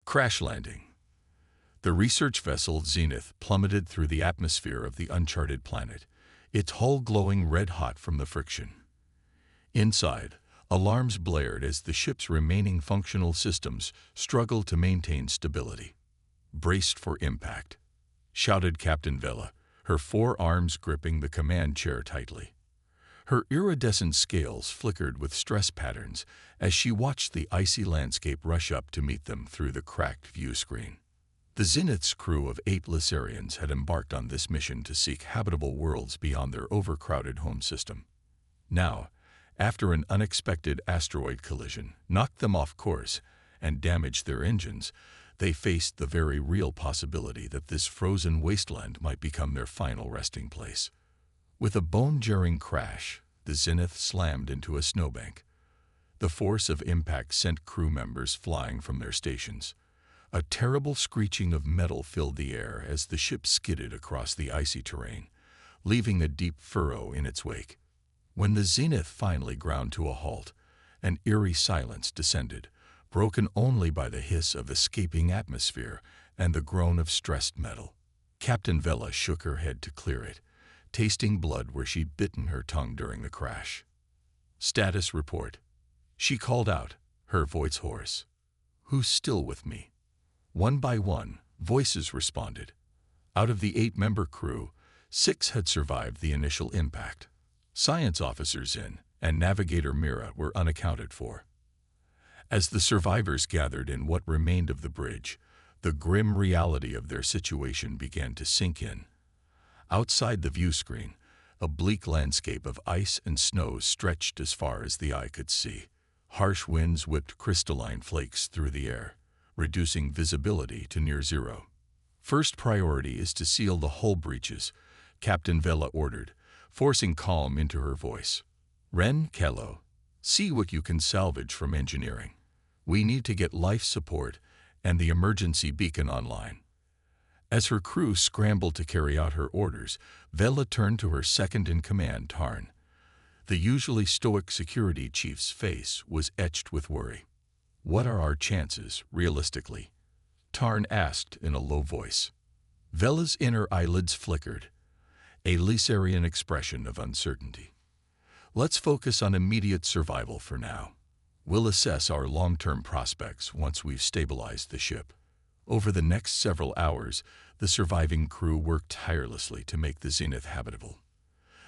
Crash landing. The research vessel Zenith plummeted through the atmosphere of the uncharted planet, its hull glowing red-hot from the friction. Inside, alarms blared as the ship's remaining functional systems struggled to maintain stability. "Braced for impact," shouted Captain Vela, her forearms gripping the command chair tightly. Her iridescent scales flickered with stress patterns as she watched the icy landscape rush up to meet them through the cracked view screen. The Zenith's crew of 8 Lysarians had embarked on this mission to seek habitable worlds beyond their overcrowded home system. Now, after an unexpected asteroid collision knocked them off course and damaged their engines, they faced the very real possibility that this frozen wasteland might become their final resting place. With a bone-jarring crash, the Zenith slammed into a snowbank. The force of impact sent crew members flying from their stations. A terrible screeching of metal filled the air as the ship skidded across the icy terrain, leaving a deep furrow in its wake. When the Zenith finally ground to a halt, an eerie silence descended, broken only by the hiss of escaping atmosphere and the groan of stressed metal. Captain Vela shook her head to clear it, tasting blood where she'd bitten her tongue during the crash. "Status report," she called out, her voice hoarse. "Who's still with me?" One by one, voices responded. Out of the 8-member crew, 6 had survived the initial impact. Science Officer Zin and Navigator Mira were unaccounted for. As the survivors gathered in what remained of the bridge, the grim reality of their situation began to sink in. Outside the view screen, a bleak landscape of ice and snow stretched as far as the eye could see. Harsh winds whipped crystalline flakes through the air, reducing visibility to near zero. "First priority is to seal the hull breaches," Captain Vela ordered, forcing calm into her voice. "Ren, Kello, see what you can salvage from engineering. We need to get life support and the emergency beacon online." As her crew scrambled to carry out her orders, Vela turned to her second-in-command, Tarn. The usually stoic security chief's face was etched with worry. "What are our chances, realistically?" Tarn asked in a low voice. Vela's inner eyelids flickered, a Lysarian expression of uncertainty. "Let's focus on immediate survival for now. We'll assess our long-term prospects once we've stabilized the ship." Over the next several hours, the surviving crew worked tirelessly to make the Zenith habitable.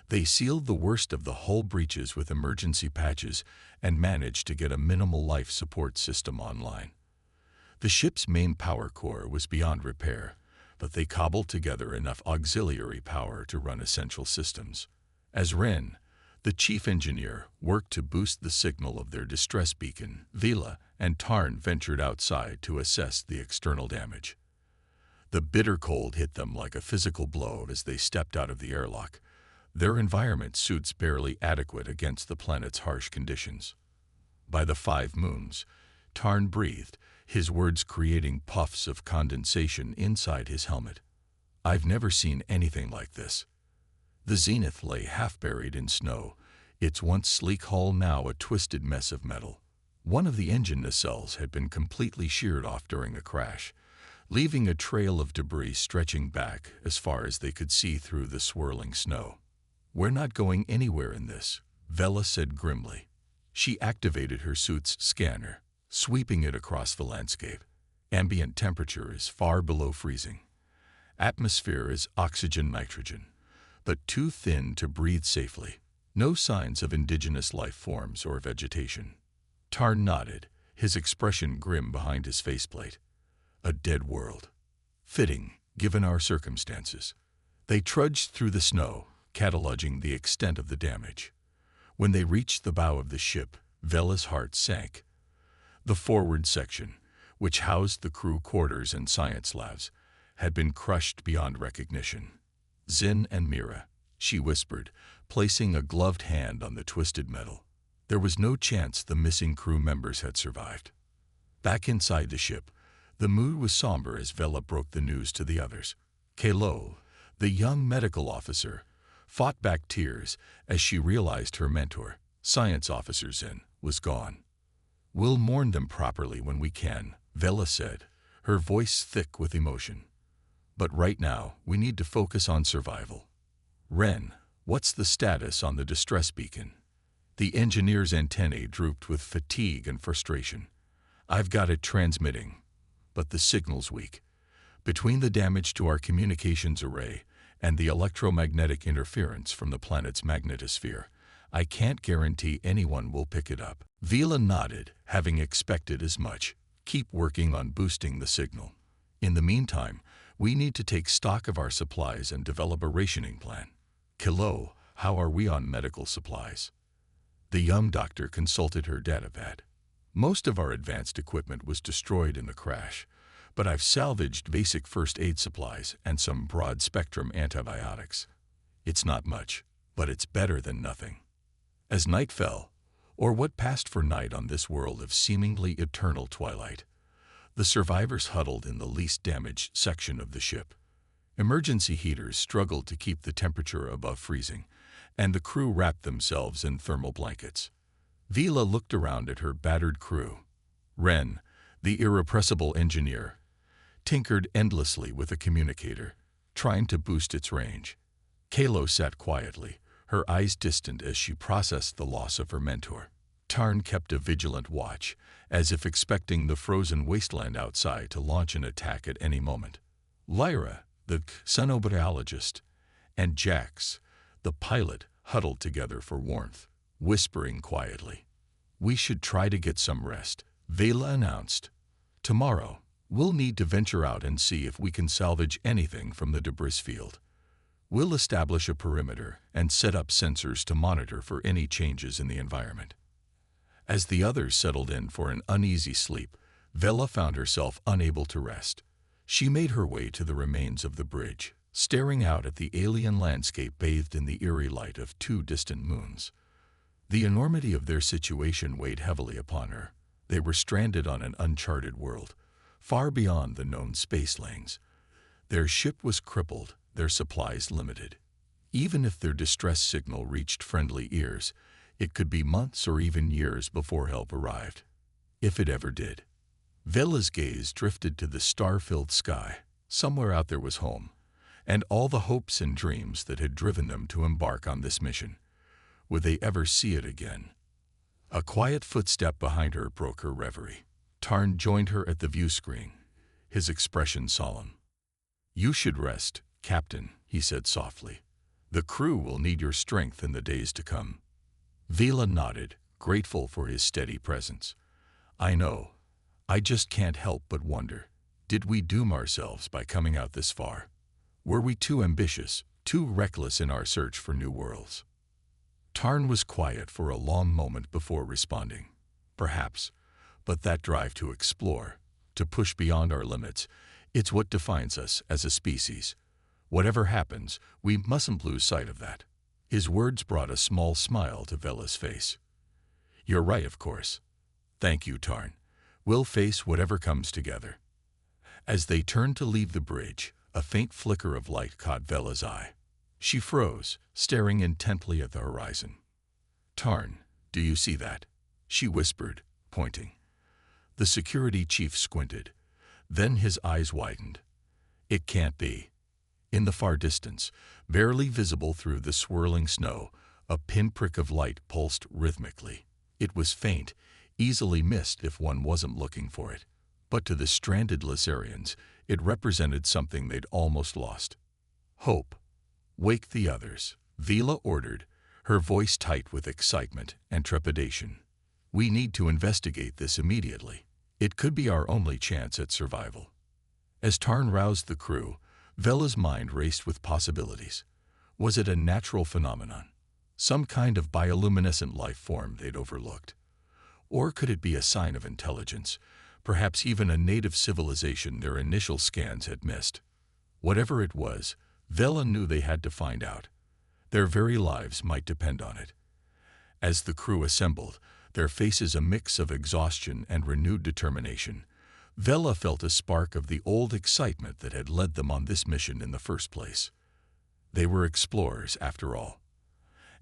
They sealed the worst of the hull breaches with emergency patches and managed to get a minimal life support system online. The ship's main power core was beyond repair, but they cobbled together enough auxiliary power to run essential systems. As Ren, the chief engineer, worked to boost the signal of their distress beacon, Vela and Tarn ventured outside to assess the external damage. The bitter cold hit them like a physical blow as they stepped out of the airlock, their environment suits barely adequate against the planet's harsh conditions. "By the 5 moons," Tarn breathed, his words creating puffs of condensation inside his helmet. "I've never seen anything like this." The Zenith lay half-buried in snow, its once sleek hull now a twisted mess of metal. One of the engine nacelles had been completely sheared off during the crash, leaving a trail of debris stretching back as far as they could see through the swirling snow. "We're not going anywhere in this," Vela said grimly. She activated her suit's scanner, sweeping it across the landscape. Ambient temperature is far below freezing. Atmosphere is oxygen-nitrogen, but too thin to breathe safely. No signs of indigenous life forms or vegetation. Tarn nodded, his expression grim behind his faceplate. "A dead world. Fitting, given our circumstances." They trudged through the snow, cataloging the extent of the damage. When they reached the bow of the ship, Vela's heart sank. The forward section, which housed the crew quarters and science labs, had been crushed beyond recognition. "Zin and Mira," she whispered, placing a gloved hand on the twisted metal. There was no chance the missing crew members had survived. Back inside the ship, the mood was somber as Vela broke the news to the others. Kalo, the young medical officer, fought back tears as she realized her mentor, Science Officer Zin, was gone. "We'll mourn them properly when we can," Vela said, her voice thick with emotion. "But right now, we need to focus on survival. Ren, what's the status on the distress beacon?" The engineer's antennae drooped with fatigue and frustration. "I've got it transmitting, but the signal's weak. Between the damage to our communications array and the electromagnetic interference from the planet's magnetosphere, I can't guarantee anyone will pick it up." Vila nodded, having expected as much. "Keep working on boosting the signal. In the meantime, we need to take stock of our supplies and develop a rationing plan. Kilo, how are we on medical supplies?" The young doctor consulted her datapad. "Most of our advanced equipment was destroyed in the crash, but I've salvaged basic first aid supplies and some broad-spectrum antibiotics. It's not much, but it's better than nothing." As night fell, or what passed for night on this world of seemingly eternal twilight, the survivors huddled in the least damaged section of the ship. Emergency heaters struggled to keep the temperature above freezing, and the crew wrapped themselves in thermal blankets. Vila looked around at her battered crew. Ren, the irrepressible engineer, tinkered endlessly with a communicator, trying to boost its range. Kalo sat quietly, her eyes distant as she processed the loss of her mentor. Tarn kept a vigilant watch, as if expecting the frozen wasteland outside to launch an attack at any moment. Lyra, the xenobiologist, and Jax, the pilot, huddled together for warmth, whispering quietly. "We should try to get some rest," Vela announced. "Tomorrow, we'll need to venture out and see if we can salvage anything from the debris field. We'll establish a perimeter and set up sensors to monitor for any changes in the environment." As the others settled in for an uneasy sleep, Vela found herself unable to rest. She made her way to the remains of the bridge, staring out at the alien landscape bathed in the eerie light of two distant moons. The enormity of their situation weighed heavily upon her. They were stranded on an uncharted world, far beyond the known space lanes. Their ship was crippled, their supplies limited. Even if their distress signal reached friendly ears, it could be months or even years before help arrived. If it ever did. Vela's gaze drifted to the star-filled sky. Somewhere out there was home, and all the hopes and dreams that had driven them to embark on this mission. Would they ever see it again? A quiet footstep behind her broke her reverie. Tarn joined her at the view screen, his expression solemn. "You should rest, Captain," he said softly. "The crew will need your strength in the days to come." Vela nodded, grateful for his steady presence. "I know. I just can't help but wonder, did we doom ourselves by coming out this far? Were we too ambitious, too reckless in our search for new worlds?" Tarn was quiet for a long moment before responding. "Perhaps, but that drive to explore, to push beyond our limits, it's what defines us as a species. Whatever happens, we mustn't lose sight of that." His words brought a small smile to Vela's face. "You're right, of course. Thank you, Tarn. We'll face whatever comes together." As they turned to leave the bridge, a faint flicker of light caught Vela's eye. She froze, staring intently at the horizon. "Tarn, do you see that?" she whispered, pointing. The security chief squinted. Then his eyes widened. "It can't be." In the far distance, barely visible through the swirling snow, a pinprick of light pulsed rhythmically. It was faint, easily missed if one wasn't looking for it. But to the stranded Lysarians, it represented something they'd almost lost. "Hope. Wake the others," Vela ordered, her voice tight with excitement and trepidation. "We need to investigate this immediately. It could be our only chance at survival." As Tarn roused the crew, Vela's mind raced with possibilities. Was it a natural phenomenon? Some kind of bioluminescent life form they'd overlooked? Or could it be a sign of intelligence, perhaps even a native civilization their initial scans had missed? Whatever it was, Vela knew they had to find out. Their very lives might depend on it. As the crew assembled, their faces a mix of exhaustion and renewed determination, Vela felt a spark of the old excitement that had led them on this mission in the first place. They were explorers, after all.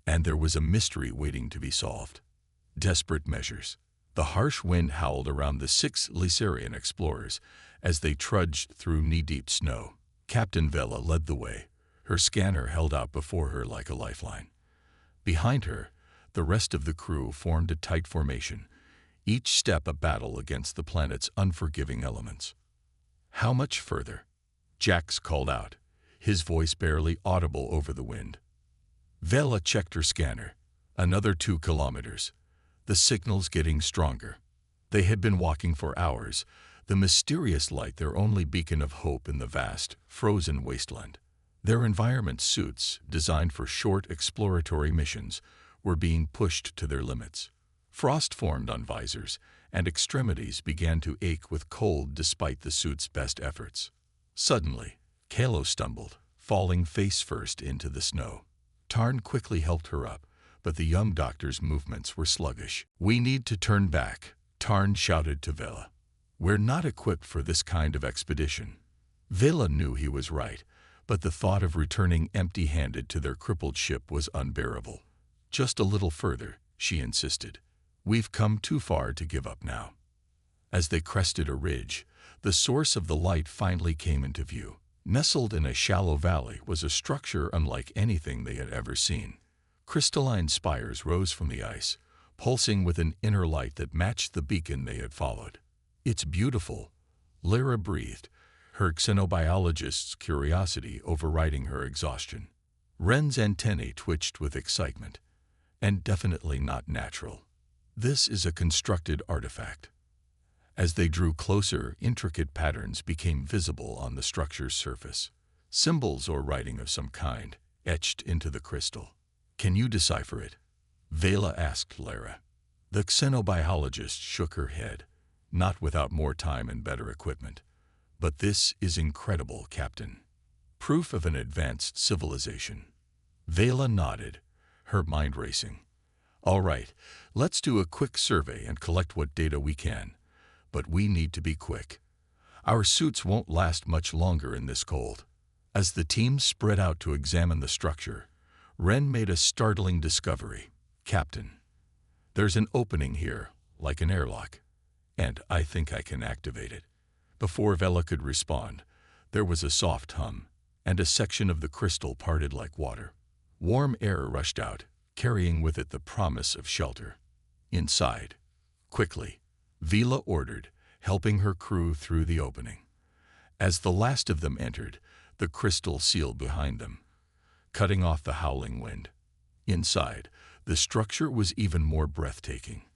And there was a mystery waiting to be solved. Desperate measures. The harsh wind howled around the 6 Lysarian explorers as they trudged through knee-deep snow. Captain Vela led the way, her scanner held out before her like a lifeline. Behind her, the rest of the crew formed a tight formation, each step a battle against the planet's unforgiving elements. "How much further?" Jax called out, his voice barely audible over the wind. Vela checked her scanner. Another 2 kilometers. The signal's getting stronger. They had been walking for hours, the mysterious light their only beacon of hope in the vast, frozen wasteland. Their environment suits, designed for short exploratory missions, were being pushed to their limits. Frost formed on visors, and extremities began to ache with cold despite the suit's best efforts. Suddenly, Kalo stumbled, falling face first into the snow. Tarn quickly helped her up, but the young doctor's movements were sluggish. "We need to turn back," Tarn shouted to Vela. "We're not equipped for this kind of expedition." Vela knew he was right, but the thought of returning empty-handed to their crippled ship was unbearable. "Just a little further," she insisted. "We've come too far to give up now." As they crested a ridge, the source of the light finally came into view. Nestled in a shallow valley was a structure unlike anything they had ever seen. Crystalline spires rose from the ice, pulsing with an inner light that matched the beacon they had followed. "It's beautiful," Lyra breathed, her xenobiologist's curiosity overriding her exhaustion. Ren's antennae twitched with excitement. "And definitely not natural. This is a constructed artifact." As they drew closer, intricate patterns became visible on the structure's surface. Symbols or writing of some kind, etched into the crystal. "Can you decipher it?" Vela asked Lyra. The xenobiologist shook her head, not without more time and better equipment. "But this is incredible, Captain. Proof of an advanced civilization." Vela nodded, her mind racing. "All right, let's do a quick survey and collect what data we can. But we need to be quick. Our suits won't last much longer in this cold." As the team spread out to examine the structure, Ren made a startling discovery. "Captain, there's an opening here, like an airlock, and I think I can activate it." Before Vela could respond, there was a soft hum, and a section of the crystal parted like water. Warm air rushed out, carrying with it the promise of shelter. "Inside. Quickly," Vela ordered, helping her crew through the opening. As the last of them entered, the crystal sealed behind them, cutting off the howling wind. Inside, the structure was even more breathtaking.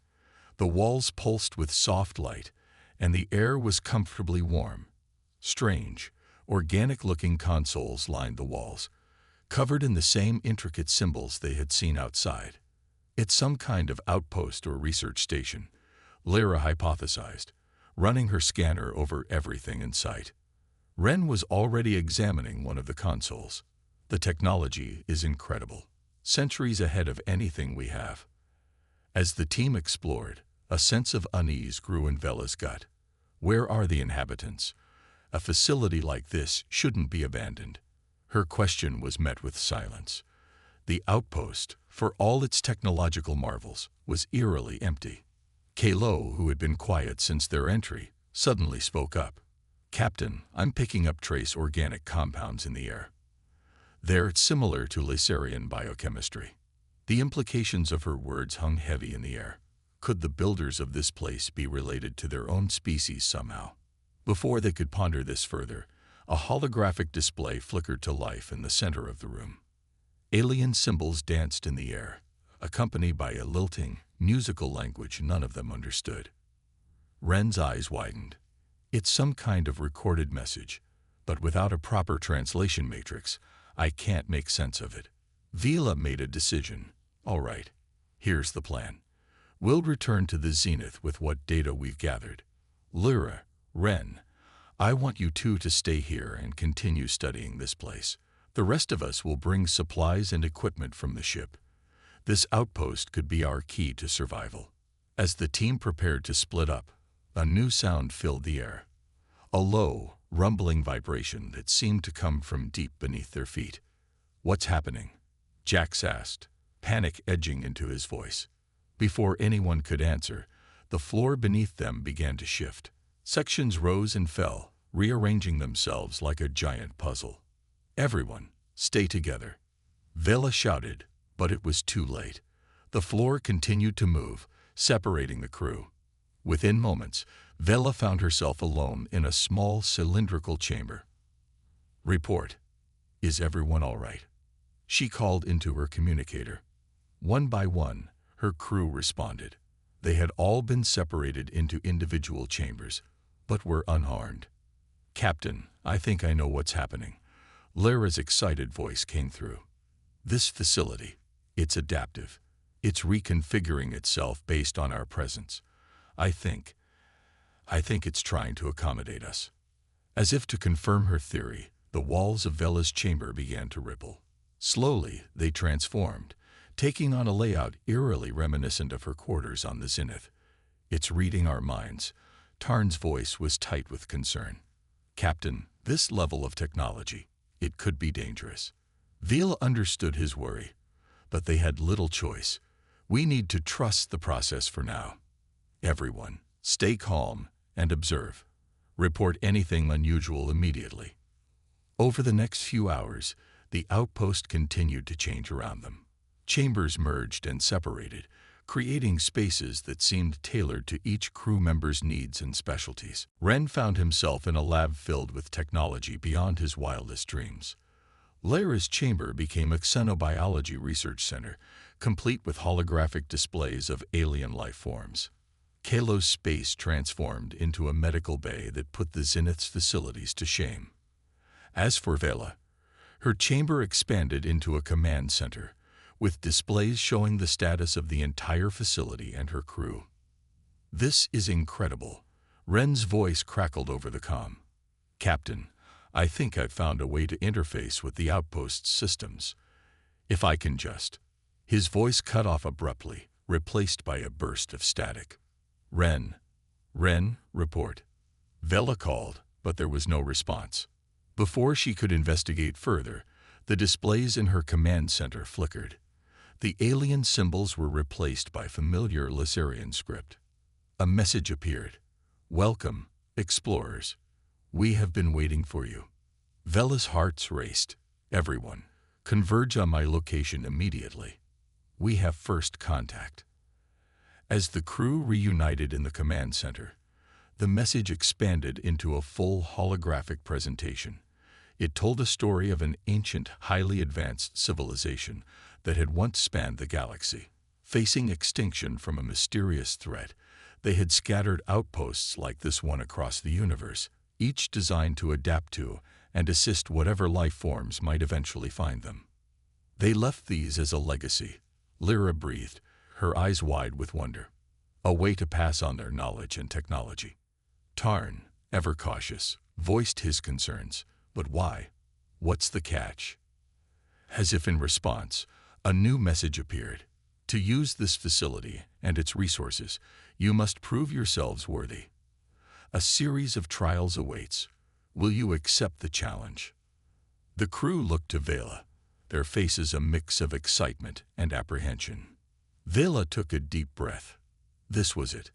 The walls pulsed with soft light, and the air was comfortably warm. Strange, organic-looking consoles lined the walls, covered in the same intricate symbols they had seen outside. "It's some kind of outpost or research station," Lyra hypothesized, running her scanner over everything in sight. Ren was already examining one of the consoles. "The technology is incredible, centuries ahead of anything we have." As the team explored, a sense of unease grew in Vela's gut. Where are the inhabitants? A facility like this shouldn't be abandoned. Her question was met with silence. The outpost, for all its technological marvels, was eerily empty. Kalo, who had been quiet since their entry, suddenly spoke up. "Captain, I'm picking up trace organic compounds in the air. They're similar to Lysarian biochemistry." The implications of her words hung heavy in the air. Could the builders of this place be related to their own species somehow? Before they could ponder this further, a holographic display flickered to life in the center of the room. Alien symbols danced in the air, accompanied by a lilting, musical language none of them understood. Ren's eyes widened. "It's some kind of recorded message, but without a proper translation matrix, I can't make sense of it." Vela made a decision. "All right, here's the plan. We'll return to the Zenith with what data we've gathered. Lyra, Ren, I want you two to stay here and continue studying this place. The rest of us will bring supplies and equipment from the ship. This outpost could be our key to survival." As the team prepared to split up, a new sound filled the air. A low, rumbling vibration that seemed to come from deep beneath their feet. "What's happening?" Jax asked, panic edging into his voice. Before anyone could answer, The floor beneath them began to shift. Sections rose and fell, rearranging themselves like a giant puzzle. "Everyone, stay together," Vela shouted, but it was too late. The floor continued to move, separating the crew. Within moments, Vela found herself alone in a small cylindrical chamber. "Report. Is everyone all right?" She called into her communicator. One by one, her crew responded. They had all been separated into individual chambers, but were unharmed. "Captain, I think I know what's happening." Lyra's excited voice came through. "This facility, it's adaptive. It's reconfiguring itself based on our presence. I think it's trying to accommodate us." As if to confirm her theory, the walls of Vela's chamber began to ripple. Slowly, they transformed, taking on a layout eerily reminiscent of her quarters on the Zenith. "It's reading our minds." Tarn's voice was tight with concern. "Captain, this level of technology, it could be dangerous." Vela understood his worry, but they had little choice. "We need to trust the process for now. Everyone, stay calm and observe. Report anything unusual immediately." Over the next few hours, the outpost continued to change around them. Chambers merged and separated, creating spaces that seemed tailored to each crew member's needs and specialties. Ren found himself in a lab filled with technology beyond his wildest dreams. Lyra's chamber became a xenobiology research center, complete with holographic displays of alien life forms. Kalo's space transformed into a medical bay that put the Zenith's facilities to shame. As for Vela, her chamber expanded into a command center, with displays showing the status of the entire facility and her crew. "This is incredible." Ren's voice crackled over the comm. "Captain, I think I've found a way to interface with the outpost's systems. If I can just..." His voice cut off abruptly, replaced by a burst of static. Ren, report." Vela called, but there was no response. Before she could investigate further, the displays in her command center flickered. The alien symbols were replaced by familiar Lysarian script. A message appeared. "Welcome, explorers. We have been waiting for you." Vela's hearts raced. "Everyone, converge on my location immediately. We have first contact." As the crew reunited in the command center, the message expanded into a full holographic presentation. It told a story of an ancient, highly advanced civilization that had once spanned the galaxy. Facing extinction from a mysterious threat, they had scattered outposts like this one across the universe, each designed to adapt to and assist whatever life forms might eventually find them. "They left these as a legacy," Lyra breathed, her eyes wide with wonder. "A way to pass on their knowledge and technology." Tarn, ever cautious, voiced his concerns. "But why? What's the catch?" As if in response, a new message appeared. "To use this facility and its resources, you must prove yourselves worthy. A series of trials awaits. Will you accept the challenge?" The crew looked to Vela, their faces a mix of excitement and apprehension. Vela took a deep breath. This was it.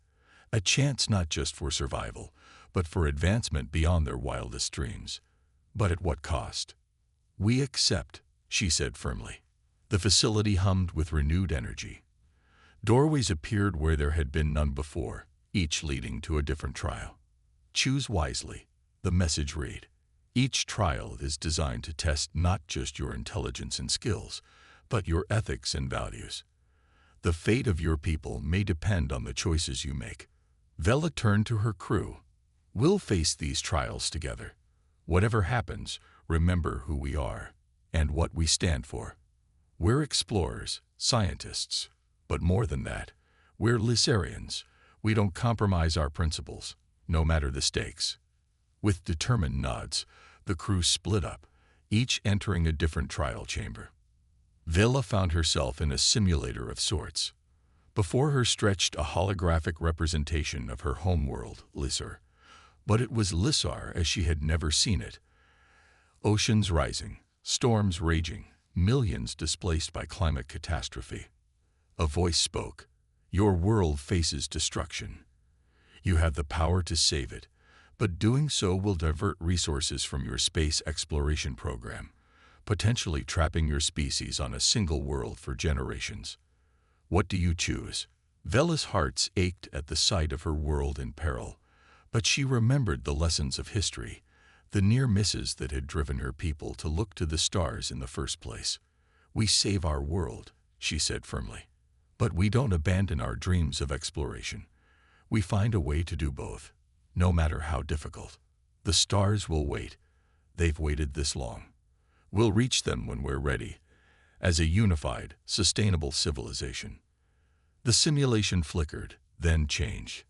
A chance not just for survival, but for advancement beyond their wildest dreams. But at what cost? "We accept," she said firmly. The facility hummed with renewed energy. Doorways appeared where there had been none before, each leading to a different trial. "Choose wisely," the message read. "Each trial is designed to test not just your intelligence and skills, but your ethics and values. The fate of your people may depend on the choices you make." Vela turned to her crew. "We'll face these trials together. Whatever happens, remember who we are and what we stand for. We're explorers, scientists, but more than that, we're Lysarians. We don't compromise our principles, no matter the stakes." With determined nods, the crew split up, each entering a different trial chamber. Vela found herself in a simulator of sorts. Before her stretched a holographic representation of her homeworld, Lysar. But it was Lysar as she had never seen it. Oceans rising, storms raging, millions displaced by climate catastrophe. A voice spoke. "Your world faces destruction. You have the power to save it, but doing so will divert resources from your space exploration program, potentially trapping your species on a single world for generations. What do you choose? Vela's heart ached at the sight of her world in peril, but she remembered the lessons of history, the near misses that had driven her people to look to the stars in the first place. We save our world, she said firmly. But we don't abandon our dreams of exploration. We find a way to do both, no matter how difficult. The stars will wait. They've waited this long. We'll reach them when we're ready, as a unified, sustainable civilization. The simulation flickered, then changed.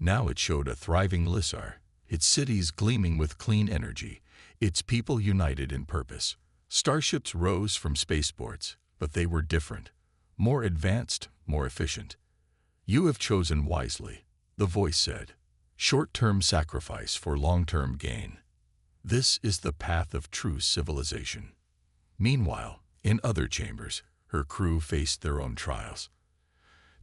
Now it showed a thriving Lissar, its cities gleaming with clean energy, its people united in purpose. Starships rose from spaceports, but they were different, more advanced, more efficient. You have chosen wisely, the voice said. Short-term sacrifice for long-term gain. This is the path of true civilization. Meanwhile, in other chambers, her crew faced their own trials.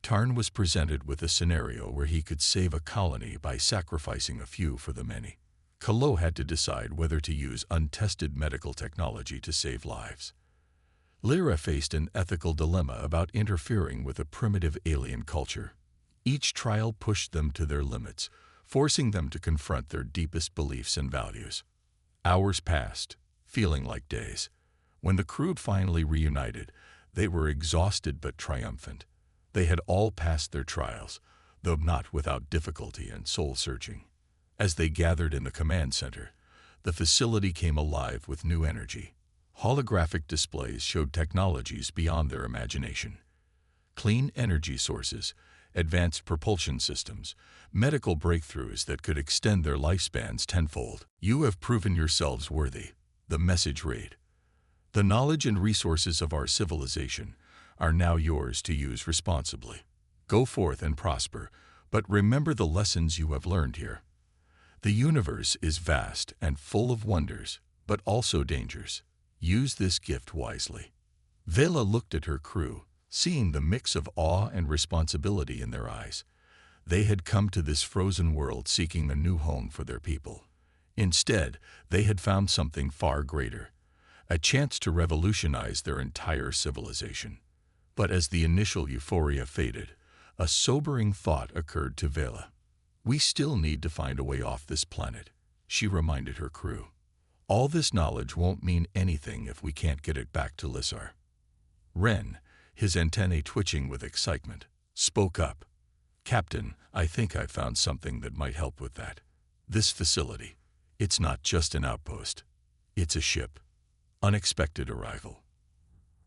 Tarn was presented with a scenario where he could save a colony by sacrificing a few for the many. Kalo had to decide whether to use untested medical technology to save lives. Lyra faced an ethical dilemma about interfering with a primitive alien culture. Each trial pushed them to their limits, forcing them to confront their deepest beliefs and values. Hours passed, feeling like days. When the crew finally reunited, they were exhausted but triumphant. They had all passed their trials, though not without difficulty and soul-searching. As they gathered in the command center, the facility came alive with new energy. Holographic displays showed technologies beyond their imagination. Clean energy sources, advanced propulsion systems, medical breakthroughs that could extend their lifespans tenfold. You have proven yourselves worthy, the message read. The knowledge and resources of our civilization are now yours to use responsibly. Go forth and prosper, but remember the lessons you have learned here. The universe is vast and full of wonders, but also dangers. Use this gift wisely. Vela looked at her crew, seeing the mix of awe and responsibility in their eyes. They had come to this frozen world seeking a new home for their people. Instead, they had found something far greater, a chance to revolutionize their entire civilization. But as the initial euphoria faded, a sobering thought occurred to Vela. We still need to find a way off this planet, she reminded her crew. All this knowledge won't mean anything if we can't get it back to Lissar. Ren, his antennae twitching with excitement, spoke up. Captain, I think I've found something that might help with that. This facility, it's not just an outpost. It's a ship. Unexpected arrival.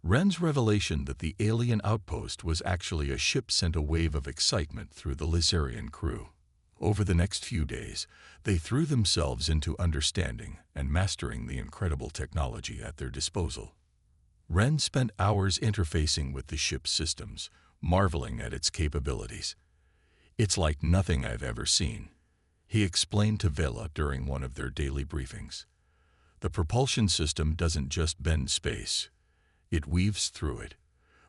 Ren's revelation that the alien outpost was actually a ship sent a wave of excitement through the Lissarian crew. Over the next few days, they threw themselves into understanding and mastering the incredible technology at their disposal. Ren spent hours interfacing with the ship's systems, marveling at its capabilities. It's like nothing I've ever seen, he explained to Vela during one of their daily briefings. The propulsion system doesn't just bend space. It weaves through it.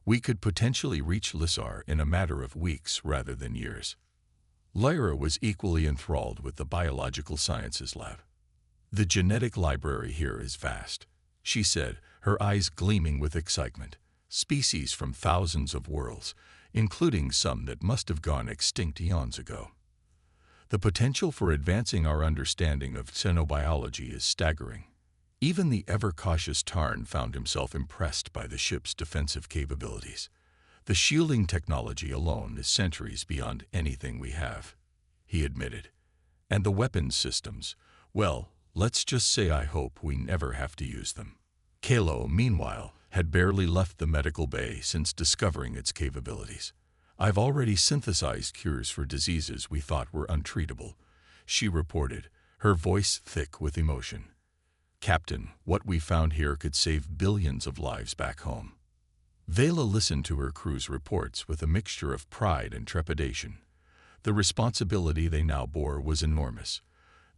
We could potentially reach Lissar in a matter of weeks rather than years. Lyra was equally enthralled with the biological sciences lab. The genetic library here is vast, she said, her eyes gleaming with excitement. Species from thousands of worlds, including some that must have gone extinct eons ago. The potential for advancing our understanding of xenobiology is staggering. Even the ever-cautious Tarn found himself impressed by the ship's defensive capabilities. The shielding technology alone is centuries beyond anything we have, he admitted. And the weapons systems, well, let's just say I hope we never have to use them. Kalo, meanwhile, had barely left the medical bay since discovering its capabilities. I've already synthesized cures for diseases we thought were untreatable, she reported, her voice thick with emotion. Captain, what we found here could save billions of lives back home. Vela listened to her crew's reports with a mixture of pride and trepidation. The responsibility they now bore was enormous.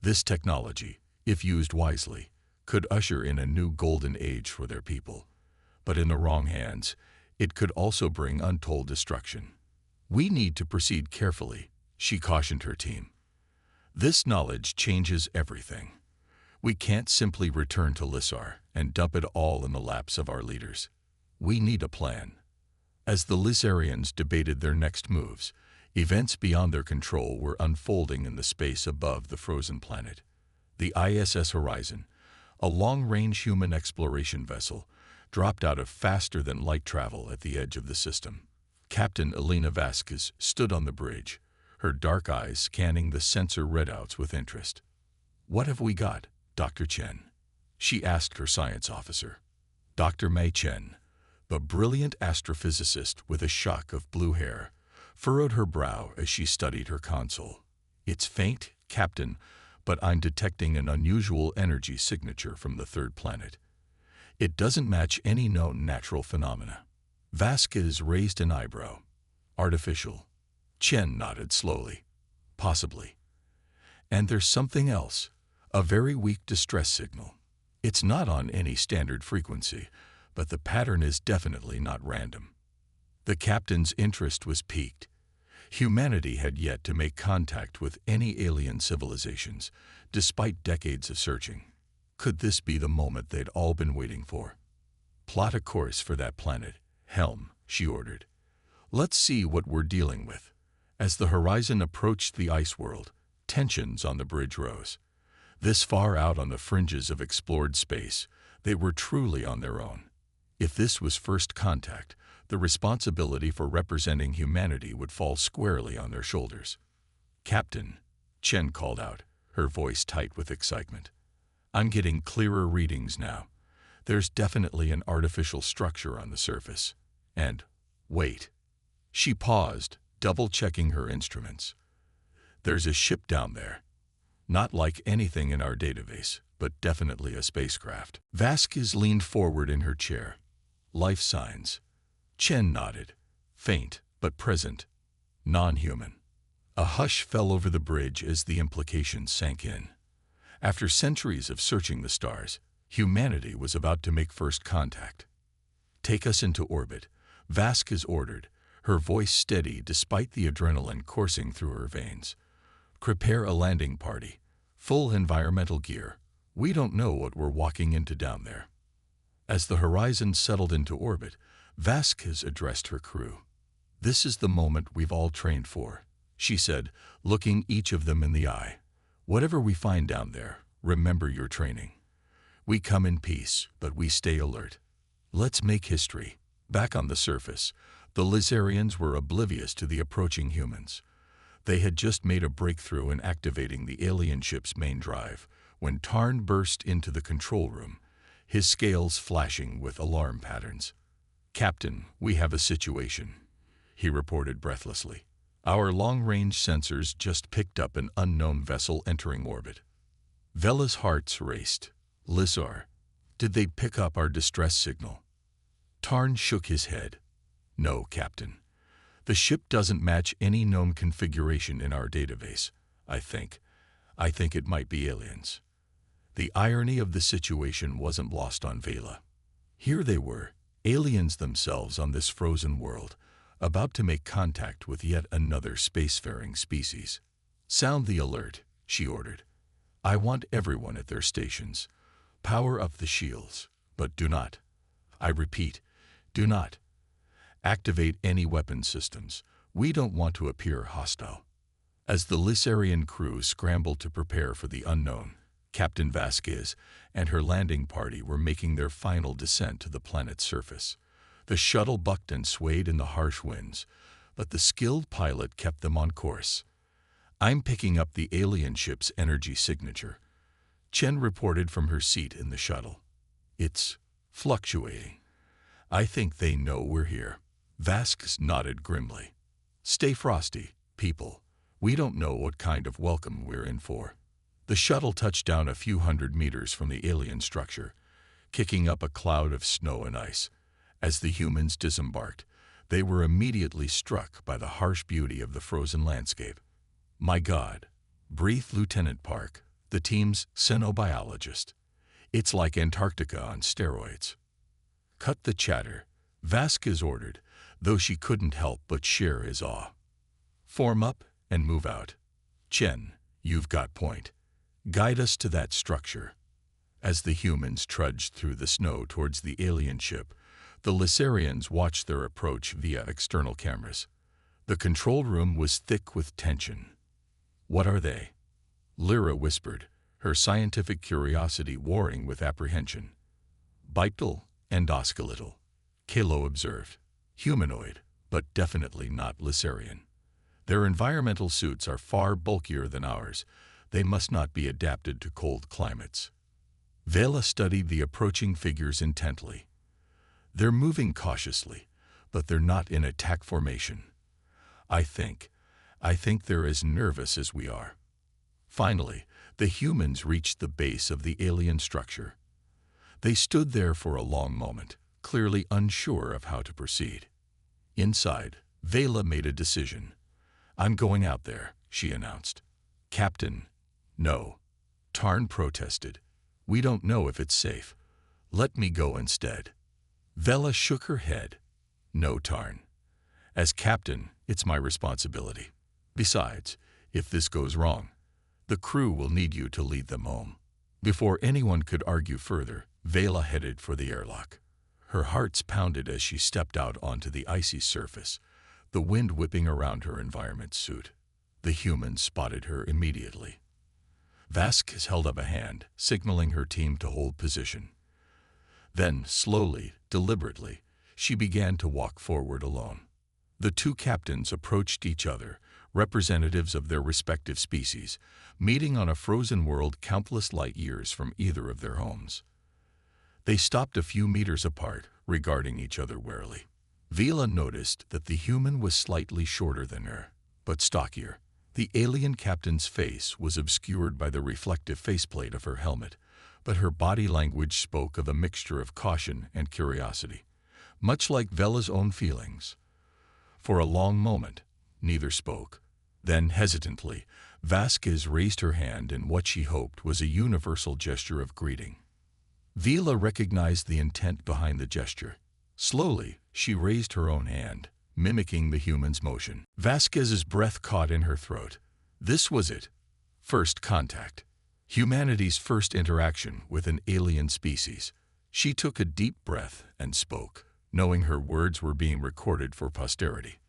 This technology, if used wisely, could usher in a new golden age for their people. But in the wrong hands, it could also bring untold destruction. We need to proceed carefully, she cautioned her team. This knowledge changes everything. We can't simply return to Lissar and dump it all in the laps of our leaders. We need a plan. As the Lissarians debated their next moves, events beyond their control were unfolding in the space above the frozen planet. The ISS Horizon, a long-range human exploration vessel, dropped out of faster-than-light travel at the edge of the system. Captain Elena Vasquez stood on the bridge, her dark eyes scanning the sensor readouts with interest. "What have we got, Dr. Chen?" she asked her science officer. Dr. Mei Chen, the brilliant astrophysicist with a shock of blue hair, furrowed her brow as she studied her console. "It's faint, Captain, but I'm detecting an unusual energy signature from the third planet. It doesn't match any known natural phenomena." Vasquez raised an eyebrow. "Artificial?" Chen nodded slowly. "Possibly. And there's something else, a very weak distress signal. It's not on any standard frequency, but the pattern is definitely not random." The captain's interest was piqued. Humanity had yet to make contact with any alien civilizations, despite decades of searching. Could this be the moment they'd all been waiting for? "Plot a course for that planet, Helm," she ordered. "Let's see what we're dealing with." As the horizon approached the ice world, tensions on the bridge rose. This far out on the fringes of explored space, they were truly on their own. If this was first contact, the responsibility for representing humanity would fall squarely on their shoulders. "Captain," Chen called out, her voice tight with excitement. "I'm getting clearer readings now. There's definitely an artificial structure on the surface. And, wait." She paused, double-checking her instruments. "There's a ship down there. Not like anything in our database, but definitely a spacecraft." Vasquez leaned forward in her chair. "Life signs." Chen nodded. "Faint, but present. Non-human." A hush fell over the bridge as the implications sank in. After centuries of searching the stars, humanity was about to make first contact. "Take us into orbit," Vasquez ordered, her voice steady despite the adrenaline coursing through her veins. "Prepare a landing party. Full environmental gear. We don't know what we're walking into down there." As the horizon settled into orbit, Vasquez addressed her crew. "This is the moment we've all trained for," she said, looking each of them in the eye. "Whatever we find down there, remember your training. We come in peace, but we stay alert. Let's make history." Back on the surface, the Lissarians were oblivious to the approaching humans. They had just made a breakthrough in activating the alien ship's main drive when Tarn burst into the control room, his scales flashing with alarm patterns. "Captain, we have a situation," he reported breathlessly. "Our long-range sensors just picked up an unknown vessel entering orbit." Vela's hearts raced. "Lissar, did they pick up our distress signal?" Tarn shook his head. "No, Captain. The ship doesn't match any known configuration in our database, I think. I think it might be aliens." The irony of the situation wasn't lost on Vela. Here they were, aliens themselves on this frozen world, about to make contact with yet another spacefaring species. "Sound the alert," she ordered. "I want everyone at their stations. Power up the shields, but do not, I repeat, do not activate any weapon systems. We don't want to appear hostile." As the Lissarian crew scrambled to prepare for the unknown, Captain Vasquez and her landing party were making their final descent to the planet's surface. The shuttle bucked and swayed in the harsh winds, but the skilled pilot kept them on course. "I'm picking up the alien ship's energy signature," Chen reported from her seat in the shuttle. "It's fluctuating. I think they know we're here." Vasquez nodded grimly. "Stay frosty, people. We don't know what kind of welcome we're in for." The shuttle touched down a few hundred meters from the alien structure, kicking up a cloud of snow and ice. As the humans disembarked, they were immediately struck by the harsh beauty of the frozen landscape. "My God," breathed Lieutenant Park, the team's xenobiologist. "It's like Antarctica on steroids." "Cut the chatter," Vasquez ordered, though she couldn't help but share his awe. "Form up and move out. Chen, You've got point. Guide us to that structure. As the humans trudged through the snow towards the alien ship, the Lysarians watched their approach via external cameras. The control room was thick with tension. What are they? Lyra whispered, her scientific curiosity warring with apprehension. Bipedal, endoskeletal, Kalo observed. Humanoid, but definitely not Lysarian. Their environmental suits are far bulkier than ours. They must not be adapted to cold climates. Vela studied the approaching figures intently. They're moving cautiously, but they're not in attack formation. I think they're as nervous as we are. Finally, the humans reached the base of the alien structure. They stood there for a long moment, clearly unsure of how to proceed. Inside, Vela made a decision. I'm going out there, she announced. Captain, no. Tarn protested. We don't know if it's safe. Let me go instead. Vela shook her head. No, Tarn. As captain, it's my responsibility. Besides, if this goes wrong, the crew will need you to lead them home. Before anyone could argue further, Vela headed for the airlock. Her heart pounded as she stepped out onto the icy surface, the wind whipping around her environment suit. The humans spotted her immediately. Vasquez held up a hand, signaling her team to hold position. Then, slowly, deliberately, she began to walk forward alone. The two captains approached each other, representatives of their respective species, meeting on a frozen world countless light years from either of their homes. They stopped a few meters apart, regarding each other warily. Vela noticed that the human was slightly shorter than her, but stockier. The alien captain's face was obscured by the reflective faceplate of her helmet, but her body language spoke of a mixture of caution and curiosity, much like Vela's own feelings. For a long moment, neither spoke. Then, hesitantly, Vasquez raised her hand in what she hoped was a universal gesture of greeting. Vela recognized the intent behind the gesture. Slowly, she raised her own hand, mimicking the human's motion. Vasquez's breath caught in her throat. This was it. First contact. Humanity's first interaction with an alien species. She took a deep breath and spoke, knowing her words were being recorded for posterity.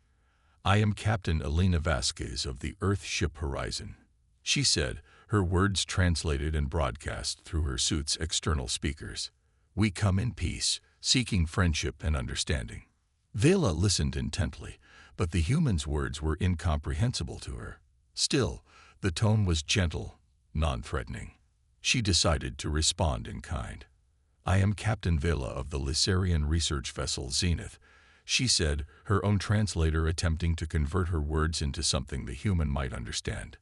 I am Captain Elena Vasquez of the Earth ship Horizon, she said, her words translated and broadcast through her suit's external speakers. We come in peace, seeking friendship and understanding. Vela listened intently, but the human's words were incomprehensible to her. Still, the tone was gentle, non-threatening. She decided to respond in kind. I am Captain Vela of the Lysarian research vessel Zenith, she said, her own translator attempting to convert her words into something the human might understand.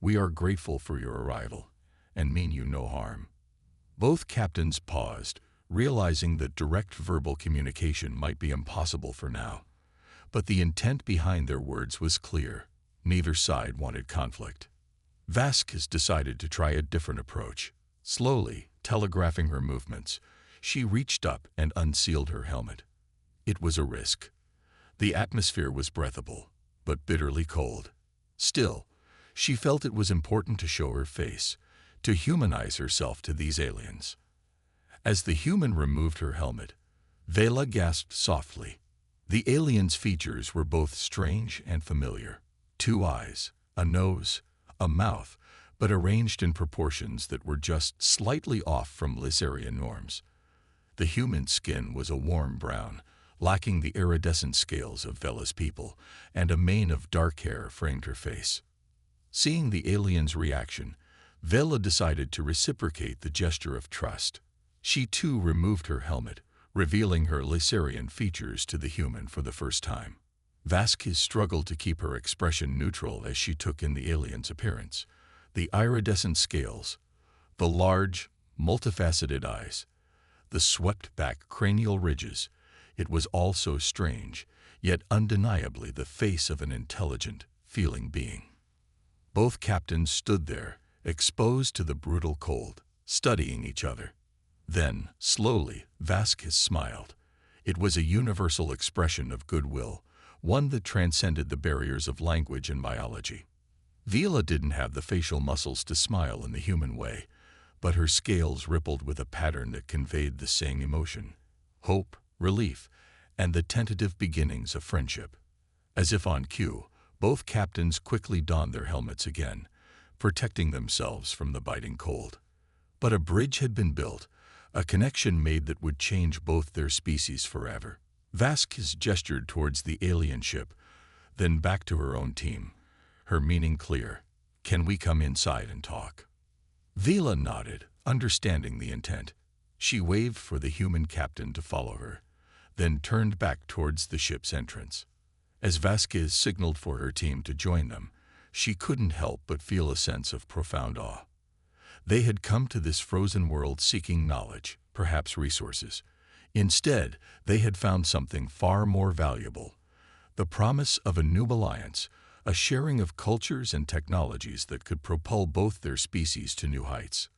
We are grateful for your arrival, and mean you no harm. Both captains paused, realizing that direct verbal communication might be impossible for now. But the intent behind their words was clear. Neither side wanted conflict. Vasquez decided to try a different approach. Slowly, telegraphing her movements, she reached up and unsealed her helmet. It was a risk. The atmosphere was breathable, but bitterly cold. Still, she felt it was important to show her face, to humanize herself to these aliens. As the human removed her helmet, Vela gasped softly. The alien's features were both strange and familiar. 2 eyes, a nose, a mouth, but arranged in proportions that were just slightly off from Lysarian norms. The human skin was a warm brown, lacking the iridescent scales of Vela's people, and a mane of dark hair framed her face. Seeing the alien's reaction, Vela decided to reciprocate the gesture of trust. She too removed her helmet, revealing her Lysarian features to the human for the first time. Vasquez struggled to keep her expression neutral as she took in the alien's appearance. The iridescent scales, the large, multifaceted eyes, the swept-back cranial ridges. It was all so strange, yet undeniably the face of an intelligent, feeling being. Both captains stood there, exposed to the brutal cold, studying each other. Then, slowly, Vasquez smiled. It was a universal expression of goodwill, one that transcended the barriers of language and biology. Vila didn't have the facial muscles to smile in the human way, but her scales rippled with a pattern that conveyed the same emotion: hope, relief, and the tentative beginnings of friendship. As if on cue, both captains quickly donned their helmets again, protecting themselves from the biting cold. But a bridge had been built, a connection made that would change both their species forever. Vasquez gestured towards the alien ship, then back to her own team, her meaning clear: "Can we come inside and talk?" Vila nodded, understanding the intent. She waved for the human captain to follow her, then turned back towards the ship's entrance. As Vasquez signaled for her team to join them, she couldn't help but feel a sense of profound awe. They had come to this frozen world seeking knowledge, perhaps resources. Instead, they had found something far more valuable: the promise of a new alliance, a sharing of cultures and technologies that could propel both their species to new heights.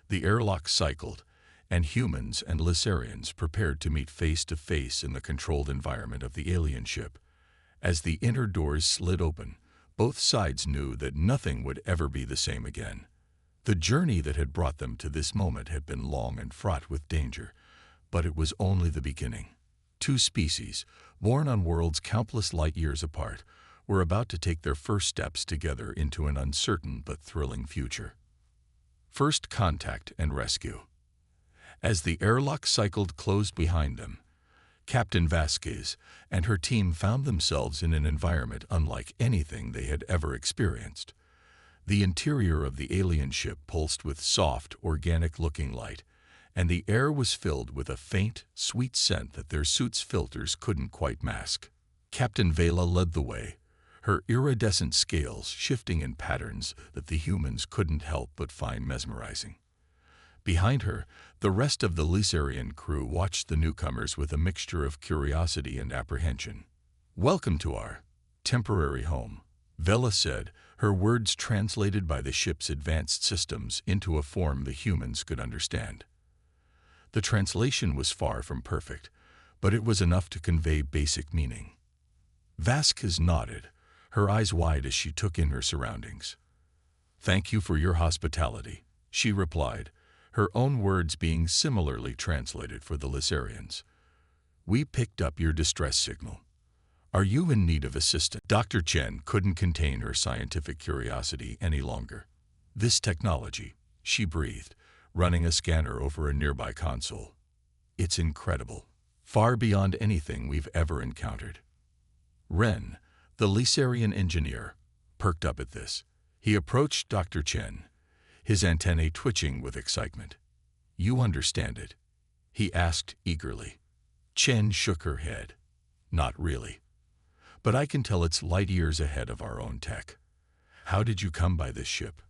The airlock cycled, and humans and Lysarians prepared to meet face to face in the controlled environment of the alien ship. As the inner doors slid open, both sides knew that nothing would ever be the same again. The journey that had brought them to this moment had been long and fraught with danger, but it was only the beginning. Two species, born on worlds countless light years apart, were about to take their first steps together into an uncertain but thrilling future. First contact and rescue. As the airlock cycled closed behind them, Captain Vasquez and her team found themselves in an environment unlike anything they had ever experienced. The interior of the alien ship pulsed with soft, organic-looking light, and the air was filled with a faint, sweet scent that their suits' filters couldn't quite mask. Captain Vela led the way, her iridescent scales shifting in patterns that the humans couldn't help but find mesmerizing. Behind her, the rest of the Lysarian crew watched the newcomers with a mixture of curiosity and apprehension. "Welcome to our temporary home," Vela said, her words translated by the ship's advanced systems into a form the humans could understand. The translation was far from perfect, but it was enough to convey basic meaning. Vasquez nodded, her eyes wide as she took in her surroundings. "Thank you for your hospitality," she replied, her own words being similarly translated for the Lysarians. "We picked up your distress signal. Are you in need of assistance?" Dr. Chen couldn't contain her scientific curiosity any longer. "This technology," she breathed, running a scanner over a nearby console. "It's incredible, far beyond anything we've ever encountered." Ren, the Lysarian engineer, perked up at this. He approached Dr. Chen, his antennae twitching with excitement. "You understand it?" he asked eagerly. Chen shook her head. "Not really. But I can tell it's light years ahead of our own tech. How did you come by this ship?"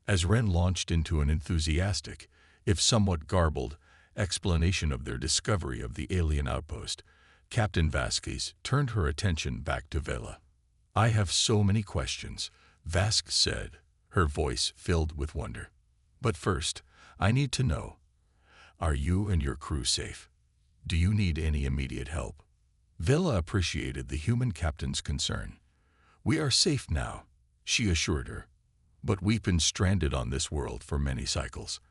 As Ren launched into an enthusiastic, if somewhat garbled, explanation of their discovery of the alien outpost, Captain Vasquez turned her attention back to Vela. "I have so many questions," Vasquez said, her voice filled with wonder. "But first, I need to know, are you and your crew safe? Do you need any immediate help?" Vela appreciated the human captain's concern. "We are safe now," she assured her. "But we've been stranded on this world for many cycles.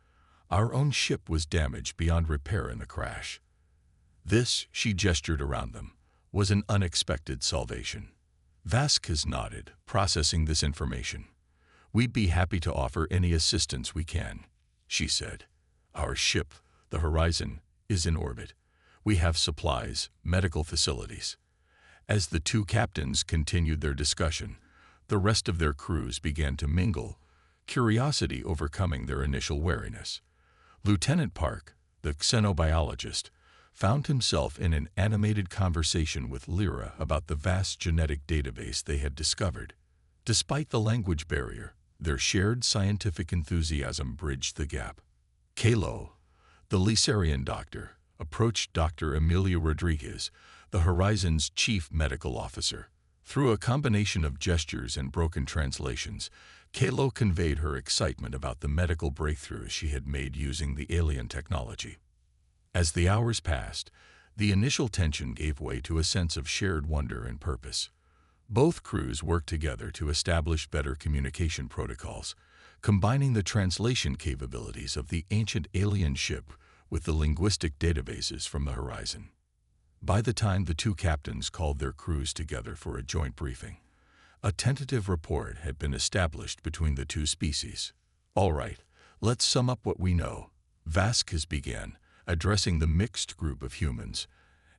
Our own ship was damaged beyond repair in the crash." This, she gestured around them, was an unexpected salvation. Vasquez nodded, processing this information. "We'd be happy to offer any assistance we can," she said. "Our ship, the Horizon, is in orbit. We have supplies, medical facilities." As the two captains continued their discussion, the rest of their crews began to mingle, curiosity overcoming their initial wariness. Lieutenant Park, the xenobiologist, found himself in an animated conversation with Lyra about the vast genetic database they had discovered. Despite the language barrier, their shared scientific enthusiasm bridged the gap. Kalo, the Lysarian doctor, approached Dr. Emilia Rodriguez, the Horizon's chief medical officer. Through a combination of gestures and broken translations, Kalo conveyed her excitement about the medical breakthroughs she had made using the alien technology. As the hours passed, the initial tension gave way to a sense of shared wonder and purpose. Both crews worked together to establish better communication protocols, combining the translation capabilities of the ancient alien ship with the linguistic databases from the horizon. By the time the two captains called their crews together for a joint briefing, a tentative rapport had been established between the two species. "All right, let's sum up what we know," Vasquez began, addressing the mixed group of humans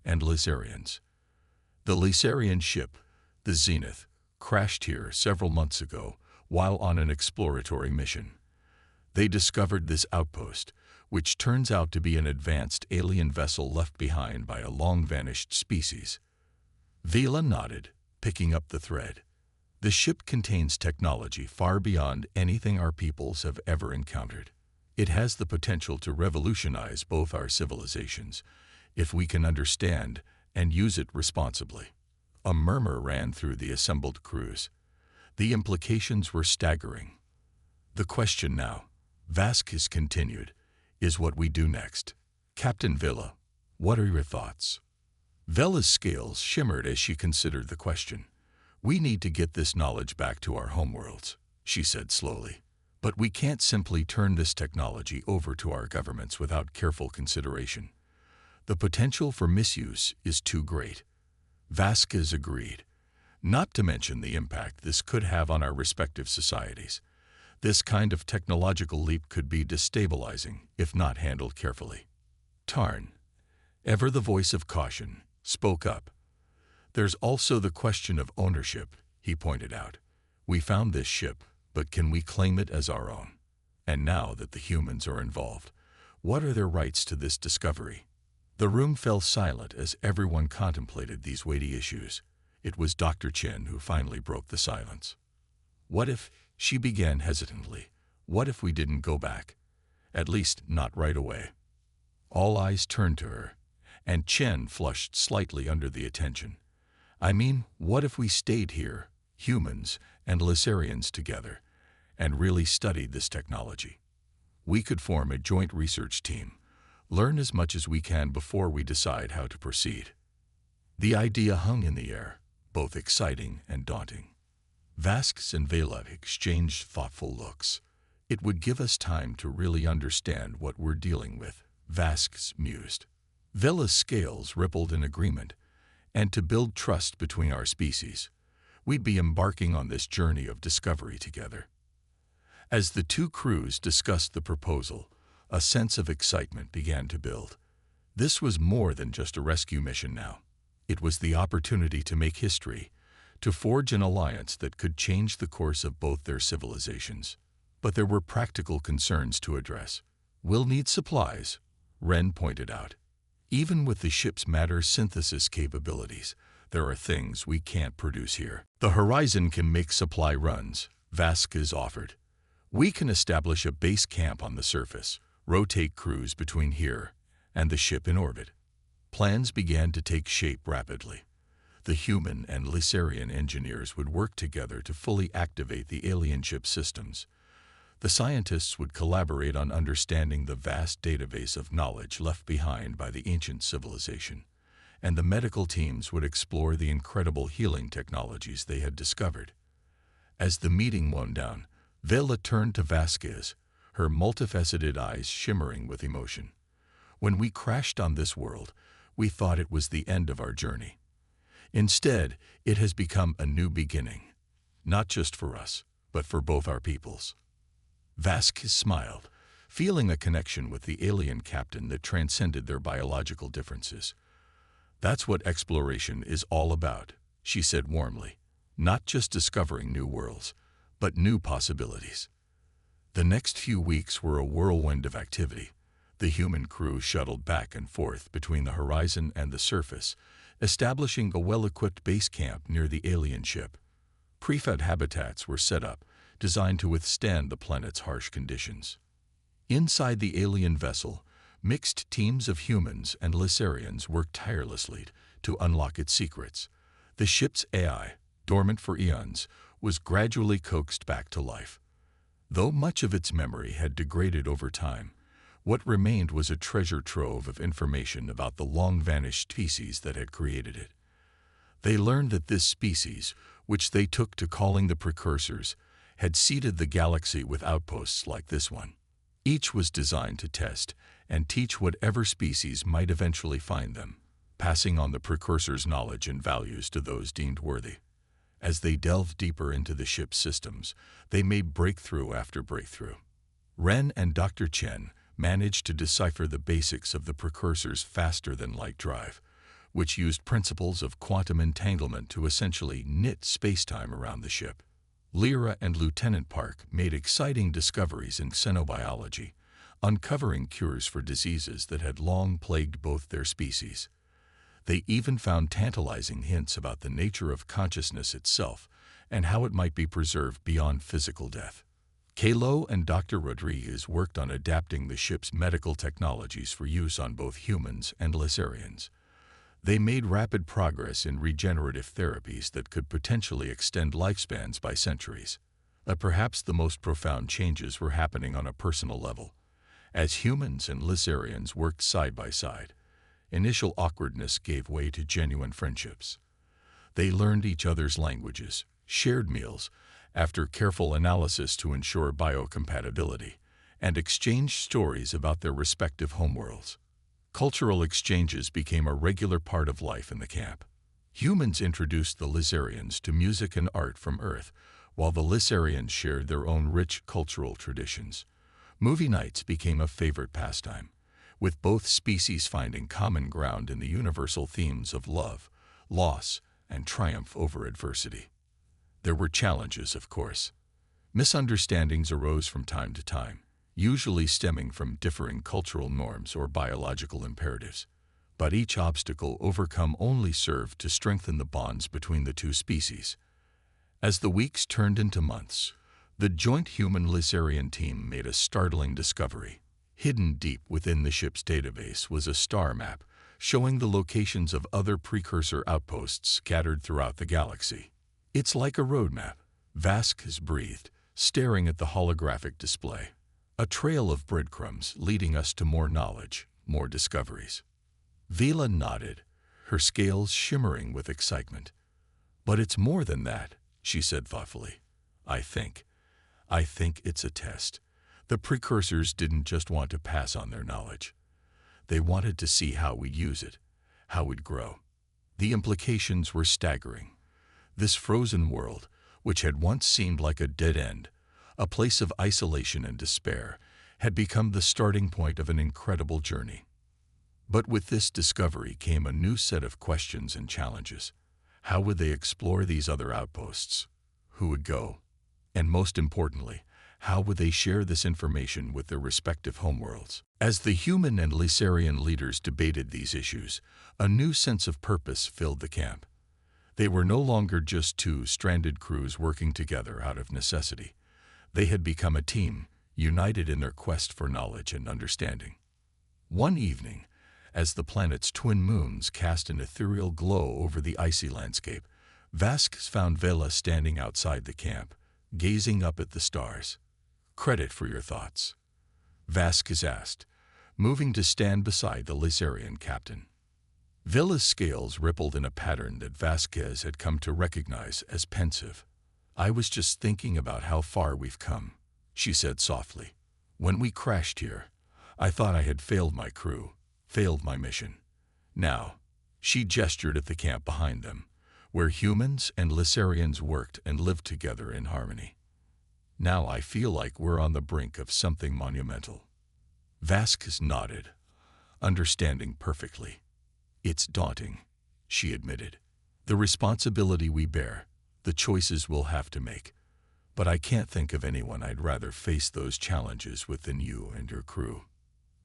and Lysarians. The Lysarian ship, the Zenith, crashed here several months ago while on an exploratory mission. They discovered this outpost, which turns out to be an advanced alien vessel left behind by a long-vanished species. Vela nodded, picking up the thread. The ship contains technology far beyond anything our peoples have ever encountered. It has the potential to revolutionize both our civilizations, if we can understand and use it responsibly. A murmur ran through the assembled crews. The implications were staggering. "The question now," Vasquez continued, "is what we do next. Captain Vela, what are your thoughts?" Vela's scales shimmered as she considered the question. "We need to get this knowledge back to our homeworlds," she said slowly. "But we can't simply turn this technology over to our governments without careful consideration. The potential for misuse is too great." Vasquez agreed. "Not to mention the impact this could have on our respective societies. This kind of technological leap could be destabilizing if not handled carefully." Tarn, ever the voice of caution, spoke up. "There's also the question of ownership," he pointed out. "We found this ship, but can we claim it as our own? And now that the humans are involved, what are their rights to this discovery?" The room fell silent as everyone contemplated these weighty issues. It was Dr. Chen who finally broke the silence. "What if," she began hesitantly, "what if we didn't go back? At least not right away." All eyes turned to her, and Chen flushed slightly under the attention. "I mean, what if we stayed here, humans and Lysarians together, and really studied this technology? We could form a joint research team, learn as much as we can before we decide how to proceed." The idea hung in the air, both exciting and daunting. Vasquez and Vela exchanged thoughtful looks. "It would give us time to really understand what we're dealing with," Vasquez mused. Vela's scales rippled in agreement. "And to build trust between our species. We'd be embarking on this journey of discovery together." As the two crews discussed the proposal, a sense of excitement began to build. This was more than just a rescue mission now. It was the opportunity to make history, to forge an alliance that could change the course of both their civilizations. But there were practical concerns to address. "We'll need supplies," Ren pointed out. "Even with the ship's matter synthesis capabilities, there are things we can't produce here." "The Horizon can make supply runs," Vasquez offered. "We can establish a base camp on the surface, rotate crews between here and the ship in orbit." Plans began to take shape rapidly. The human and Lysarian engineers would work together to fully activate the alien ship systems. The scientists would collaborate on understanding the vast database of knowledge left behind by the ancient civilization, and the medical teams would explore the incredible healing technologies they had discovered. As the meeting wound down, Vela turned to Vasquez, her multifaceted eyes shimmering with emotion. "When we crashed on this world, we thought it was the end of our journey. Instead, it has become a new beginning, not just for us, but for both our peoples." Vasquez smiled, feeling a connection with the alien captain that transcended their biological differences. "That's what exploration is all about," she said warmly. "Not just discovering new worlds, but new possibilities." The next few weeks were a whirlwind of activity. The human crew shuttled back and forth between the horizon and the surface, establishing a well-equipped base camp near the alien ship. Prefab habitats were set up, designed to withstand the planet's harsh conditions. Inside the alien vessel, mixed teams of humans and Lysarians worked tirelessly to unlock its secrets. The ship's AI, dormant for eons, was gradually coaxed back to life. Though much of its memory had degraded over time, what remained was a treasure trove of information about the long-vanished species that had created it. They learned that this species, which they took to calling the precursors, had seeded the galaxy with outposts like this one. Each was designed to test and teach whatever species might eventually find them, passing on the precursors' knowledge and values to those deemed worthy. As they delved deeper into the ship's systems, they made breakthrough after breakthrough. Ren and Dr. Chen managed to decipher the basics of the precursors' faster-than-light drive, which used principles of quantum entanglement to essentially knit spacetime around the ship. Lyra and Lieutenant Park made exciting discoveries in xenobiology, uncovering cures for diseases that had long plagued both their species. They even found tantalizing hints about the nature of consciousness itself and how it might be preserved beyond physical death. Kalo and Dr. Rodriguez worked on adapting the ship's medical technologies for use on both humans and Lysarians. They made rapid progress in regenerative therapies that could potentially extend lifespans by centuries. But perhaps the most profound changes were happening on a personal level. As humans and Lysarians worked side by side, initial awkwardness gave way to genuine friendships. They learned each other's languages, shared meals, after careful analysis to ensure biocompatibility, and exchanged stories about their respective homeworlds. Cultural exchanges became a regular part of life in the camp. Humans introduced the Lysarians to music and art from Earth, while the Lysarians shared their own rich cultural traditions. Movie nights became a favorite pastime, with both species finding common ground in the universal themes of love, loss, and triumph over adversity. There were challenges, of course. Misunderstandings arose from time to time, usually stemming from differing cultural norms or biological imperatives. But each obstacle overcome only served to strengthen the bonds between the two species. As the weeks turned into months, the joint human-Lysarian team made a startling discovery. Hidden deep within the ship's database was a star map showing the locations of other precursor outposts scattered throughout the galaxy. "It's like a roadmap," Vasquez breathed, staring at the holographic display. "A trail of breadcrumbs leading us to more knowledge, more discoveries." Vila nodded, her scales shimmering with excitement. "But it's more than that," she said thoughtfully. I think it's a test. The precursors didn't just want to pass on their knowledge. They wanted to see how we'd use it, how we'd grow." The implications were staggering. This frozen world, which had once seemed like a dead end, a place of isolation and despair, had become the starting point of an incredible journey. But with this discovery came a new set of questions and challenges. How would they explore these other outposts? Who would go? And most importantly, how would they share this information with their respective homeworlds? As the human and Lysarian leaders debated these issues, a new sense of purpose filled the camp. They were no longer just two stranded crews working together out of necessity. They had become a team, united in their quest for knowledge and understanding. One evening, as the planet's twin moons cast an ethereal glow over the icy landscape, Vasquez found Vela standing outside the camp, gazing up at the stars. "Credit for your thoughts?" Vasquez asked, moving to stand beside the Lysarian captain. Vela's scales rippled in a pattern that Vasquez had come to recognize as pensive. "I was just thinking about how far we've come," she said softly. "When we crashed here, I thought I had failed my crew, failed my mission. Now," she gestured at the camp behind them, where humans and Lysarians worked and lived together in harmony. "Now I feel like we're on the brink of something monumental." Vasquez nodded, understanding perfectly. "It's daunting," she admitted. "The responsibility we bear, the choices we'll have to make. But I can't think of anyone I'd rather face those challenges with than you and your crew."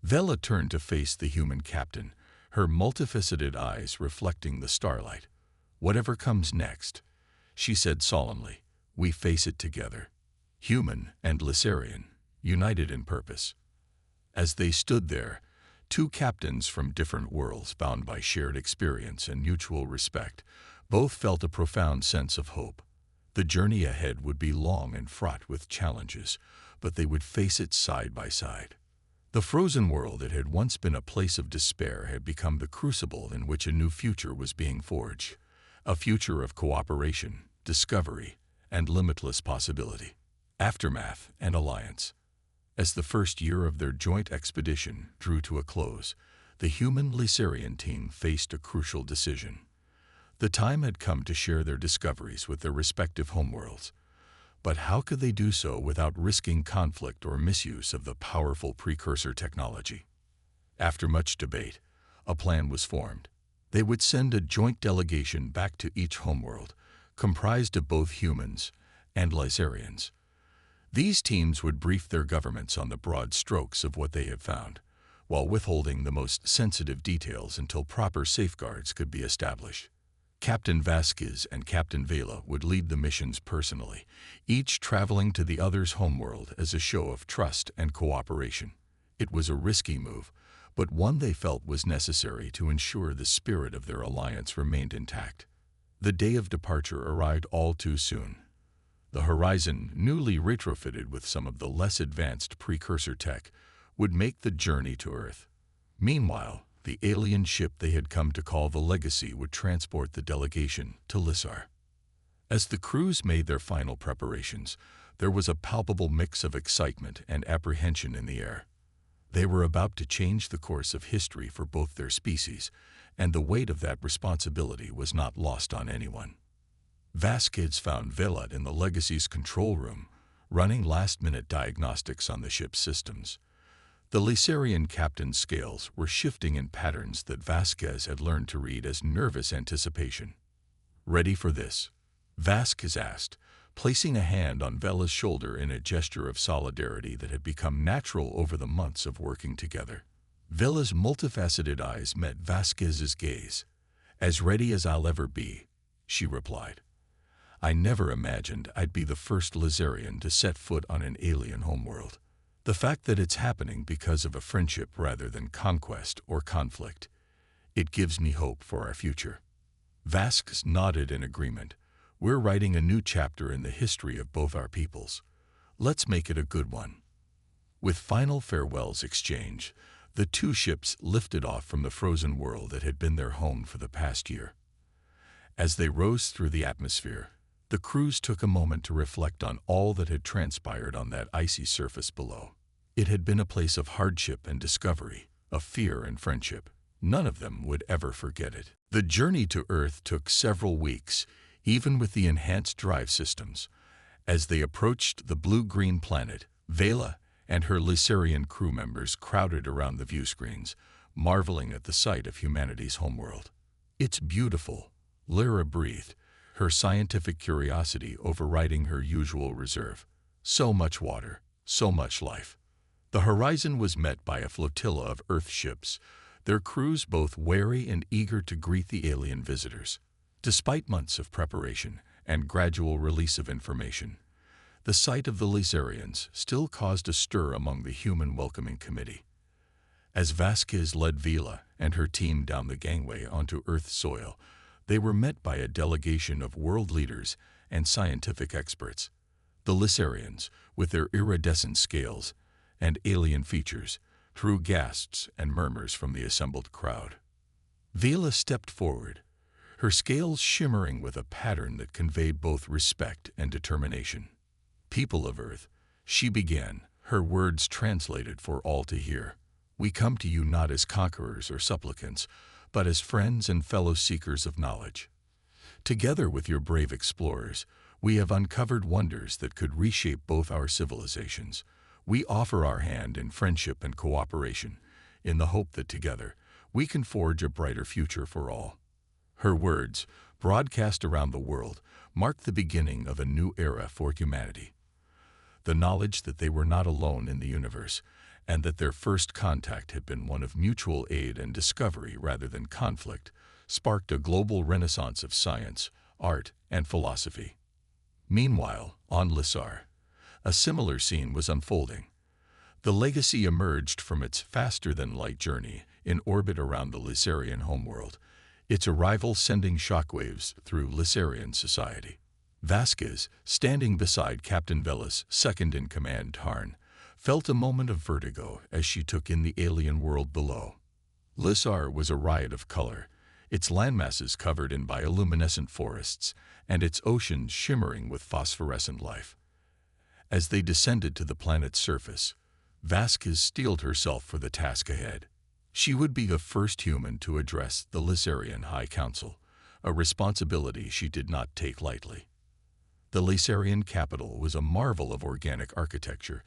Vela turned to face the human captain, her multifaceted eyes reflecting the starlight. "Whatever comes next," she said solemnly, "we face it together. Human and Lysarian, united in purpose." As they stood there, two captains from different worlds bound by shared experience and mutual respect, both felt a profound sense of hope. The journey ahead would be long and fraught with challenges, but they would face it side by side. The frozen world that had once been a place of despair had become the crucible in which a new future was being forged, a future of cooperation, discovery, and limitless possibility. Aftermath and alliance. As the first year of their joint expedition drew to a close, the human Lysarian team faced a crucial decision. The time had come to share their discoveries with their respective homeworlds. But how could they do so without risking conflict or misuse of the powerful precursor technology? After much debate, a plan was formed. They would send a joint delegation back to each homeworld, comprised of both humans and Lysarians. These teams would brief their governments on the broad strokes of what they had found, while withholding the most sensitive details until proper safeguards could be established. Captain Vasquez and Captain Vela would lead the missions personally, each traveling to the other's homeworld as a show of trust and cooperation. It was a risky move, but one they felt was necessary to ensure the spirit of their alliance remained intact. The day of departure arrived all too soon. The Horizon, newly retrofitted with some of the less advanced precursor tech, would make the journey to Earth. Meanwhile, the alien ship they had come to call the Legacy would transport the delegation to Lysar. As the crews made their final preparations, there was a palpable mix of excitement and apprehension in the air. They were about to change the course of history for both their species, and the weight of that responsibility was not lost on anyone. Vasquez found Vela in the Legacy's control room, running last-minute diagnostics on the ship's systems. The Lysarian captain's scales were shifting in patterns that Vasquez had learned to read as nervous anticipation. "Ready for this?" Vasquez asked, placing a hand on Vela's shoulder in a gesture of solidarity that had become natural over the months of working together. Vela's multifaceted eyes met Vasquez's gaze. "As ready as I'll ever be," she replied. "I never imagined I'd be the first Lysarian to set foot on an alien homeworld. The fact that it's happening because of a friendship rather than conquest or conflict, it gives me hope for our future." Vasquez nodded in agreement. "We're writing a new chapter in the history of both our peoples. Let's make it a good one." With final farewells exchanged, the two ships lifted off from the frozen world that had been their home for the past year. As they rose through the atmosphere, the crews took a moment to reflect on all that had transpired on that icy surface below. It had been a place of hardship and discovery, of fear and friendship. None of them would ever forget it. The journey to Earth took several weeks, even with the enhanced drive systems. As they approached the blue-green planet, Vela and her Lysarian crew members crowded around the viewscreens, marveling at the sight of humanity's homeworld. "It's beautiful," Lyra breathed, her scientific curiosity overriding her usual reserve. "So much water, so much life." The Horizon was met by a flotilla of Earth ships, their crews both wary and eager to greet the alien visitors. Despite months of preparation and gradual release of information, the sight of the Lysarians still caused a stir among the human welcoming committee. As Vasquez led Vela and her team down the gangway onto Earth's soil, they were met by a delegation of world leaders and scientific experts. The Lysarians, with their iridescent scales and alien features, drew gasps and murmurs from the assembled crowd. Vela stepped forward, her scales shimmering with a pattern that conveyed both respect and determination. "People of Earth," she began, her words translated for all to hear, "we come to you not as conquerors or supplicants, but as friends and fellow seekers of knowledge. Together with your brave explorers, we have uncovered wonders that could reshape both our civilizations. We offer our hand in friendship and cooperation, in the hope that together we can forge a brighter future for all." Her words, broadcast around the world, marked the beginning of a new era for humanity. The knowledge that they were not alone in the universe, and that their first contact had been one of mutual aid and discovery rather than conflict, sparked a global renaissance of science, art, and philosophy. Meanwhile, on Lysar, a similar scene was unfolding. The Legacy emerged from its faster-than-light journey in orbit around the Lysarian homeworld, its arrival sending shockwaves through Lysarian society. Vasquez, standing beside Captain Vela's second-in-command Tarn, felt a moment of vertigo as she took in the alien world below. Lysar was a riot of color, its landmasses covered in bioluminescent forests and its oceans shimmering with phosphorescent life. As they descended to the planet's surface, Vasquez steeled herself for the task ahead. She would be the first human to address the Lysarian High Council, a responsibility she did not take lightly. The Lysarian capital was a marvel of organic architecture,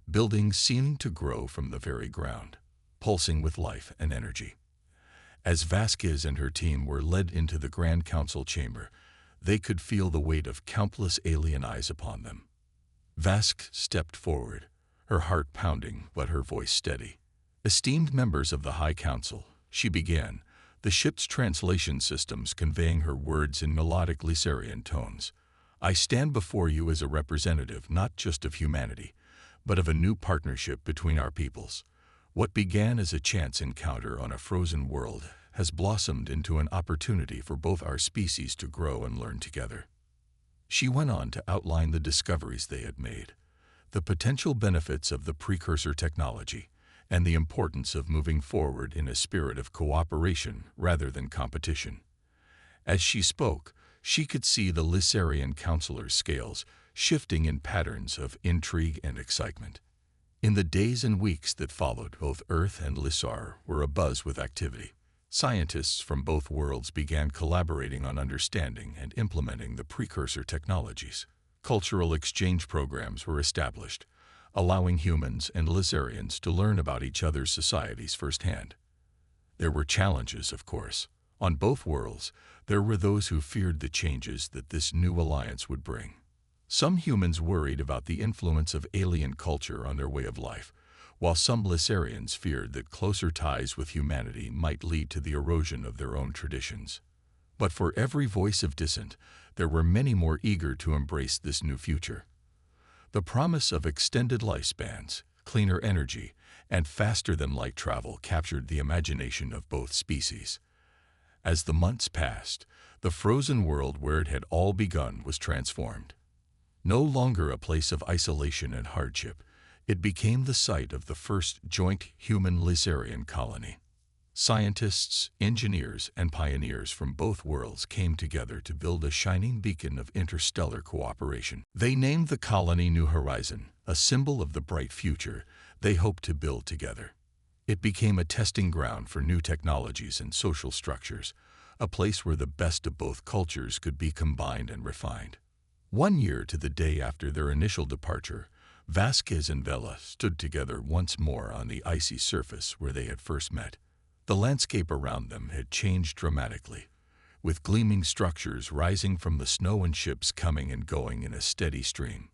buildings seeming to grow from the very ground, pulsing with life and energy. As Vasquez and her team were led into the Grand Council chamber, they could feel the weight of countless alien eyes upon them. Vasquez stepped forward, her heart pounding but her voice steady. "Esteemed members of the High Council," she began, the ship's translation systems conveying her words in melodic Lysarian tones. "I stand before you as a representative not just of humanity, but of a new partnership between our peoples. What began as a chance encounter on a frozen world has blossomed into an opportunity for both our species to grow and learn together." She went on to outline the discoveries they had made, the potential benefits of the precursor technology, and the importance of moving forward in a spirit of cooperation rather than competition. As she spoke, she could see the Lysarian councilors' scales shifting in patterns of intrigue and excitement. In the days and weeks that followed, both Earth and Lysar were abuzz with activity. Scientists from both worlds began collaborating on understanding and implementing the precursor technologies. Cultural exchange programs were established, allowing humans and Lysarians to learn about each other's societies firsthand. There were challenges, of course. On both worlds, there were those who feared the changes that this new alliance would bring. Some humans worried about the influence of alien culture on their way of life, while some Lysarians feared that closer ties with humanity might lead to the erosion of their own traditions. But for every voice of dissent, there were many more eager to embrace this new future. The promise of extended lifespans, cleaner energy, and faster-than-light travel captured the imagination of both species. As the months passed, the frozen world where it had all begun was transformed. No longer a place of isolation and hardship, it became the site of the first joint human-Lysarian colony. Scientists, engineers, and pioneers from both worlds came together to build a shining beacon of interstellar cooperation. They named the colony New Horizon, a symbol of the bright future they hoped to build together. It became a testing ground for new technologies and social structures, a place where the best of both cultures could be combined and refined. 1 year to the day after their initial departure, Vasquez and Vela stood together once more on the icy surface where they had first met. The landscape around them had changed dramatically, with gleaming structures rising from the snow and ships coming and going in a steady stream.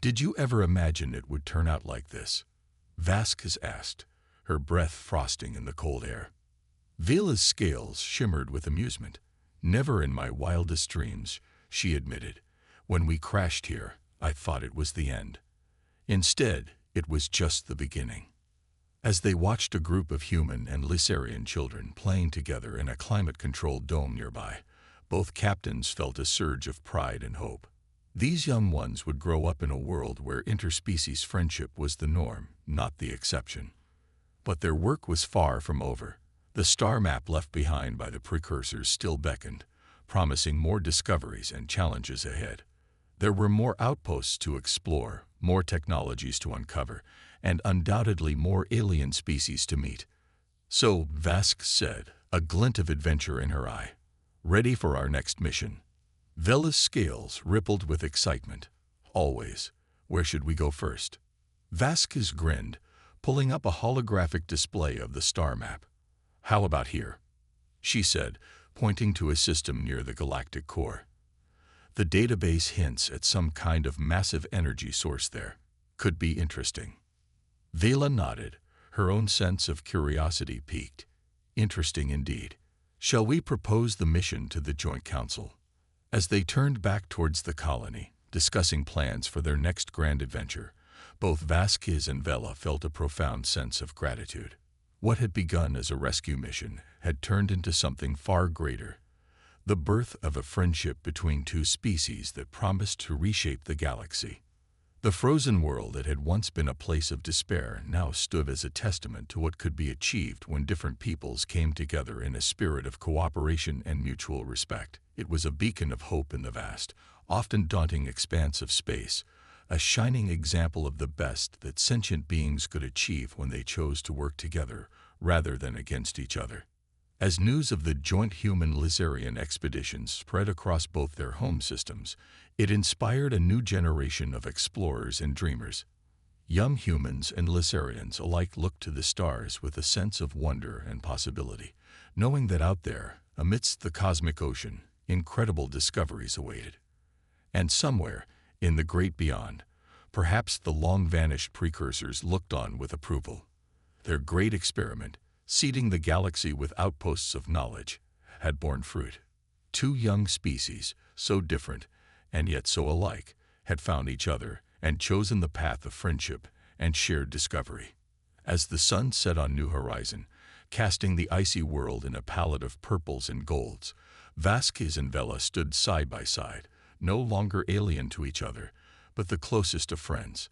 "Did you ever imagine it would turn out like this?" Vasquez asked, her breath frosting in the cold air. Vela's scales shimmered with amusement. "Never in my wildest dreams," she admitted. "When we crashed here, I thought it was the end. Instead, it was just the beginning." As they watched a group of human and Lysarian children playing together in a climate-controlled dome nearby, both captains felt a surge of pride and hope. These young ones would grow up in a world where interspecies friendship was the norm, not the exception. But their work was far from over. The star map left behind by the precursors still beckoned, promising more discoveries and challenges ahead. There were more outposts to explore, more technologies to uncover, and undoubtedly more alien species to meet. "So," Vasquez said, a glint of adventure in her eye, "ready for our next mission?" Vela's scales rippled with excitement. "Always. Where should we go first?" Vasquez grinned, pulling up a holographic display of the star map. "How about here?" she said, pointing to a system near the galactic core. "The database hints at some kind of massive energy source there. Could be interesting." Vela nodded, her own sense of curiosity piqued. "Interesting indeed. Shall we propose the mission to the Joint Council?" As they turned back towards the colony, discussing plans for their next grand adventure, both Vasquez and Vela felt a profound sense of gratitude. What had begun as a rescue mission had turned into something far greater, the birth of a friendship between two species that promised to reshape the galaxy. The frozen world that had once been a place of despair now stood as a testament to what could be achieved when different peoples came together in a spirit of cooperation and mutual respect. It was a beacon of hope in the vast, often daunting expanse of space, a shining example of the best that sentient beings could achieve when they chose to work together rather than against each other. As news of the joint human-Lizarian expeditions spread across both their home systems, it inspired a new generation of explorers and dreamers. Young humans and Lizarians alike looked to the stars with a sense of wonder and possibility, knowing that out there, amidst the cosmic ocean, incredible discoveries awaited. And somewhere, in the great beyond, perhaps the long-vanished precursors looked on with approval. Their great experiment, seeding the galaxy with outposts of knowledge, had borne fruit. Two young species, so different and yet so alike, had found each other and chosen the path of friendship and shared discovery. As the sun set on New Horizon, casting the icy world in a palette of purples and golds, Vasquez and Vela stood side by side, no longer alien to each other, but the closest of friends.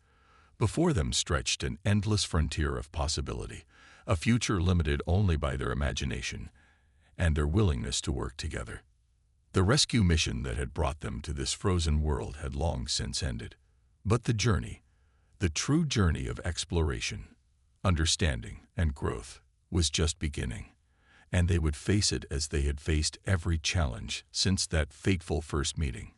Before them stretched an endless frontier of possibility, a future limited only by their imagination and their willingness to work together. The rescue mission that had brought them to this frozen world had long since ended. But the journey, the true journey of exploration, understanding, and growth, was just beginning, and they would face it as they had faced every challenge since that fateful first meeting.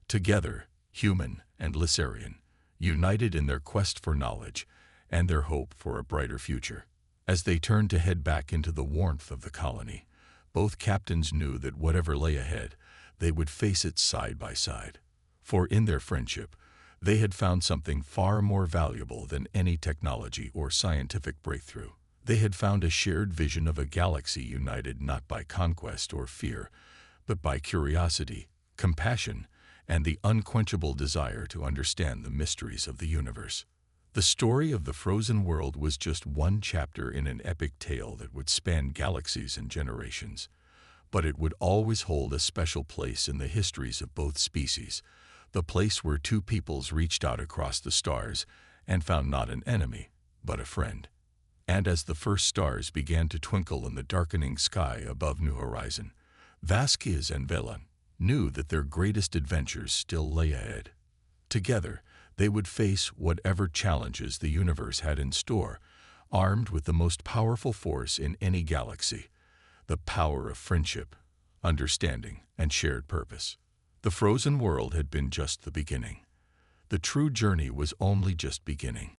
Together, human and Lizarian, united in their quest for knowledge and their hope for a brighter future. As they turned to head back into the warmth of the colony, both captains knew that whatever lay ahead, they would face it side by side. For in their friendship, they had found something far more valuable than any technology or scientific breakthrough. They had found a shared vision of a galaxy united not by conquest or fear, but by curiosity, compassion, and the unquenchable desire to understand the mysteries of the universe. The story of the frozen world was just one chapter in an epic tale that would span galaxies and generations, but it would always hold a special place in the histories of both species, the place where two peoples reached out across the stars and found not an enemy, but a friend. And as the first stars began to twinkle in the darkening sky above New Horizon, Vasquez and Vela knew that their greatest adventures still lay ahead. Together, they would face whatever challenges the universe had in store, armed with the most powerful force in any galaxy, the power of friendship, understanding, and shared purpose. The frozen world had been just the beginning. The true journey was only just beginning.